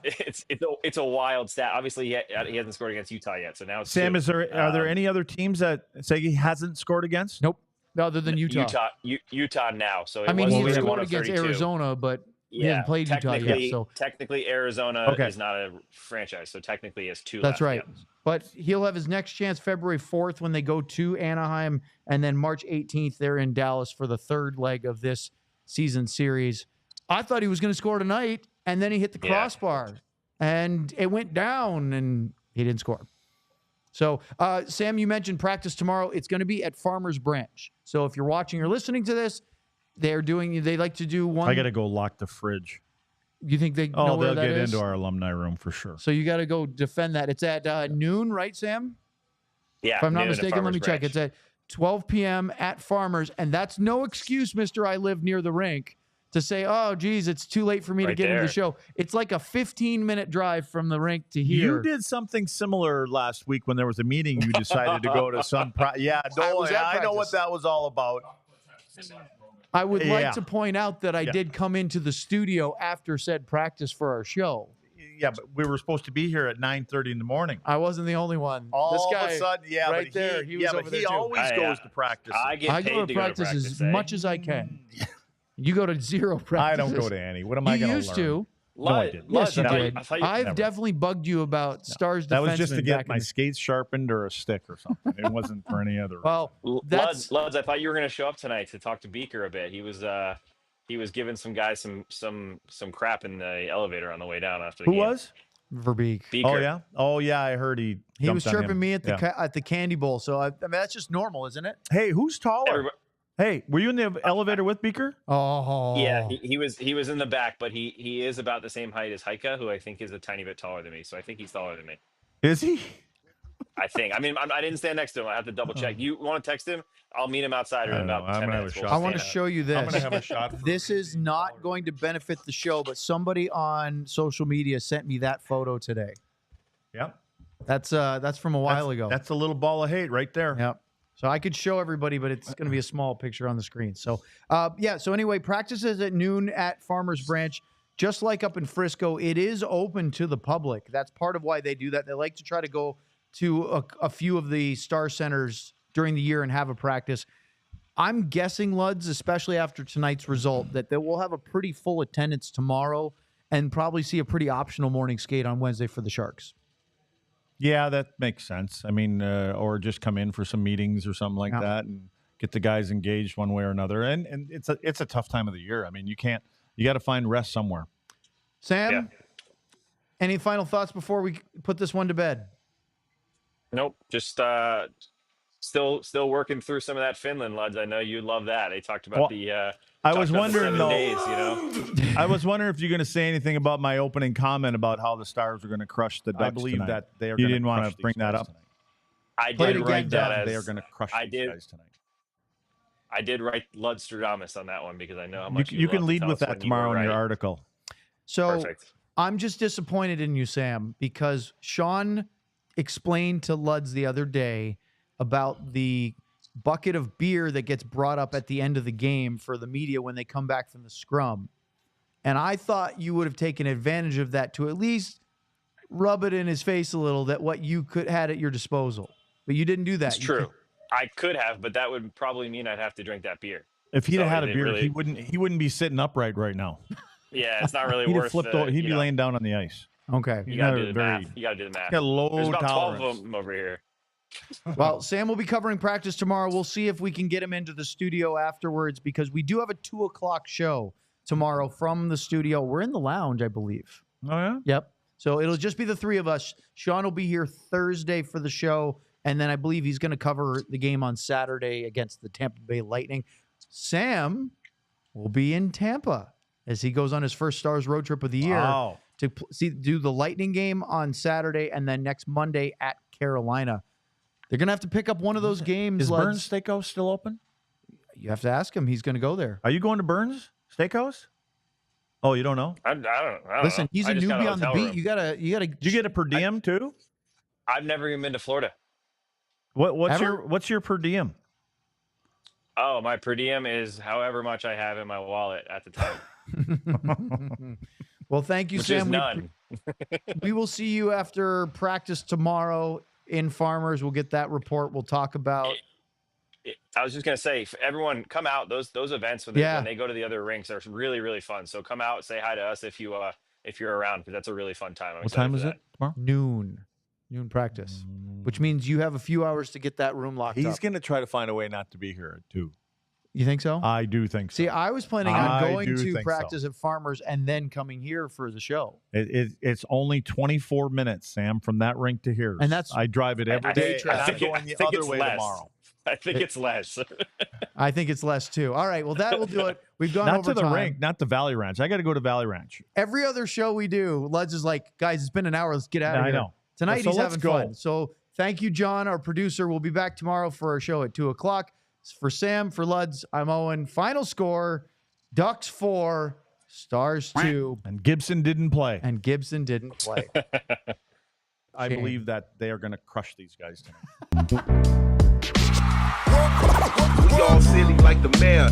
it's a wild stat. Obviously, he hasn't scored against Utah yet. So now it's Sam, 2. are there any other teams that Segi hasn't scored against? Nope, other than Utah. Utah now. So he scored against Arizona, but he hasn't played Utah yet. So technically, Arizona is not a franchise. So technically, it's 2. That's right. But he'll have his next chance February 4th when they go to Anaheim, and then March 18th they're in Dallas for the 3rd leg of this season series. I thought he was going to score tonight, and then he hit the crossbar, and it went down, and he didn't score. So, Sam, you mentioned practice tomorrow. It's going to be at Farmers Branch. So if you're watching or listening to this, they like to do one. I got to go lock the fridge. You think they know where that is? They'll get into our alumni room for sure. So you got to go defend that. It's at noon, right, Sam? Yeah. If I'm not mistaken, let me check. It's at 12 p.m. at Farmers, and that's no excuse, Mr. I live near the rink, to say, oh, geez, it's too late for me to Right get into the there. show. It's like a 15-minute drive from the rink to here. You did something similar last week when there was a meeting. You decided to go to some. Yeah, I know what that was all about. I would Yeah. like to point out that I did come into the studio after said practice for our show. Yeah, but we were supposed to be here at 9:30 in the morning. I wasn't the only one. All this guy of a sudden, yeah, right but there, he was over there too. always I, goes to practice. I get I paid go to to practice, go to as eh? much as I can. You go to zero practice. I don't go to any. What am I You going to used learn? to. No, I didn't. Yes, you I thought did. I thought you, I've never. definitely bugged you about Stars defensemen. That was just to back get in my the- skates sharpened or a stick or something. It wasn't for any other. Well, that's Luds, I thought you were going to show up tonight to talk to Beaker a bit. He was giving some guys some crap in the elevator on the way down after the Who game. was? Verbeek. Beaker. Oh yeah. I heard he. He was jumped on chirping him. me at the Yeah. at the candy bowl. So I mean, that's just normal, isn't it? Hey, who's taller? Everybody, Hey, were you in the elevator with Beaker? Oh, yeah, he was in the back, but he is about the same height as Heike, who I think is a tiny bit taller than me. So I think he's taller than me. Is he? I think. I mean, I didn't stand next to him. I have to double check. You want to text him? I'll meet him outside in I don't about know. I'm 10 gonna have minutes. a We'll shot. I want to stand show you this. I'm gonna have a shot. For This is not going to benefit the show, but somebody on social media sent me that photo today. Yeah. That's from a while ago. That's a little ball of hate right there. Yep. So I could show everybody, but it's going to be a small picture on the screen. So, yeah. So anyway, practices at noon at Farmers Branch. Just like up in Frisco, it is open to the public. That's part of why they do that. They like to try to go to a few of the Star Centers during the year and have a practice. I'm guessing, Luds, especially after tonight's result, that they will have a pretty full attendance tomorrow and probably see a pretty optional morning skate on Wednesday for the Sharks. Yeah, that makes sense. I mean, or just come in for some meetings or something like Yeah. that and get the guys engaged one way or another. And it's a tough time of the year. I mean, you got to find rest somewhere. Sam, Yeah. any final thoughts before we put this one to bed? Nope. Just still working through some of that Finland, Luds. I know you love that. They talked about Well, I was wondering, though, days, you know. I was wondering if you're going to say anything about my opening comment about how the Stars are going to crush the Ducks I believe tonight. that they are. You gonna didn't wanna crush these bring that guys up? tonight. I Play it did again, write that Doug. as They are going to crush I these did. guys tonight. I did write Ludstradamus on that one because I know how much You love can to lead tell with us when that you were tomorrow in your right. article. So Perfect. I'm just disappointed in you, Sam, because Sean explained to Luds the other day about the bucket of beer that gets brought up at the end of the game for the media when they come back from the scrum. And I thought you would have taken advantage of that to at least rub it in his face a little that what you could had at your disposal. But you didn't do that. It's true. I could have, but that would probably mean I'd have to drink that beer. If he'd So have had a it beer, really- he wouldn't be sitting upright right now. Yeah, it's not really He'd have worth. flipped over. He'd be you know, laying down on the ice. Okay. You gotta He's do the very- math. You gotta do the math. Got low There's about 12 tolerance. of them over here. Well, Sam will be covering practice tomorrow. We'll see if we can get him into the studio afterwards because we do have a 2:00 show tomorrow from the studio. We're in the lounge, I believe. Oh yeah. Yep. So it'll just be the three of us. Sean will be here Thursday for the show, and then I believe he's going to cover the game on Saturday against the Tampa Bay Lightning. Sam will be in Tampa as he goes on his first Stars road trip of the year Wow. to do the Lightning game on Saturday, and then next Monday at Carolina. They're going to have to pick up one of those games. Is Luds. Burns Steakhouse still open? You have to ask him. He's going to go there. Are you going to Burns Steakhouse? Oh, you don't know? I don't Listen, know. he's I a just got newbie on the hotel beat. room. You gotta. Did you get a per diem too? I've never even been to Florida. What's Ever? your per diem? Oh, my per diem is however much I have in my wallet at the time, Well, thank you, which Sam. is We- none. We will see you after practice tomorrow in Farmers. We'll get that report. We'll talk about. I was just gonna say, for everyone, come out. Those events when they go to the other rinks are really really fun. So come out, say hi to us if you're around, because that's a really fun time. I'm What excited time for is that. it tomorrow? Noon practice, which means you have a few hours to get that room locked He's up. going to try to find a way not to be here too. You think so? I do think so. See, I was planning I on going do to think so. practice at Farmers and then coming here for the show. It's only 24 minutes, Sam, from that rink to here. And that's I drive it every I day. think- and I I'm think it- going I the think other it's way less. tomorrow. I think it's less. I think it's less too. All right, well that will do it. We've gone Not over to the time. rink, not the Valley Ranch. I got to go to Valley Ranch. Every other show we do, Luds is like, guys, it's been an hour. Let's get out of Yeah, I here. know. Tonight So he's let's having go. fun. So thank you, John, our producer. We'll be back tomorrow for our show at 2:00. For Sam, for Luds, I'm Owen. Final score, Ducks 4, Stars 2, And Gibson didn't play. and Gibson didn't play. I Shame. believe that they are going to crush these guys tonight. We all silly like the mayor.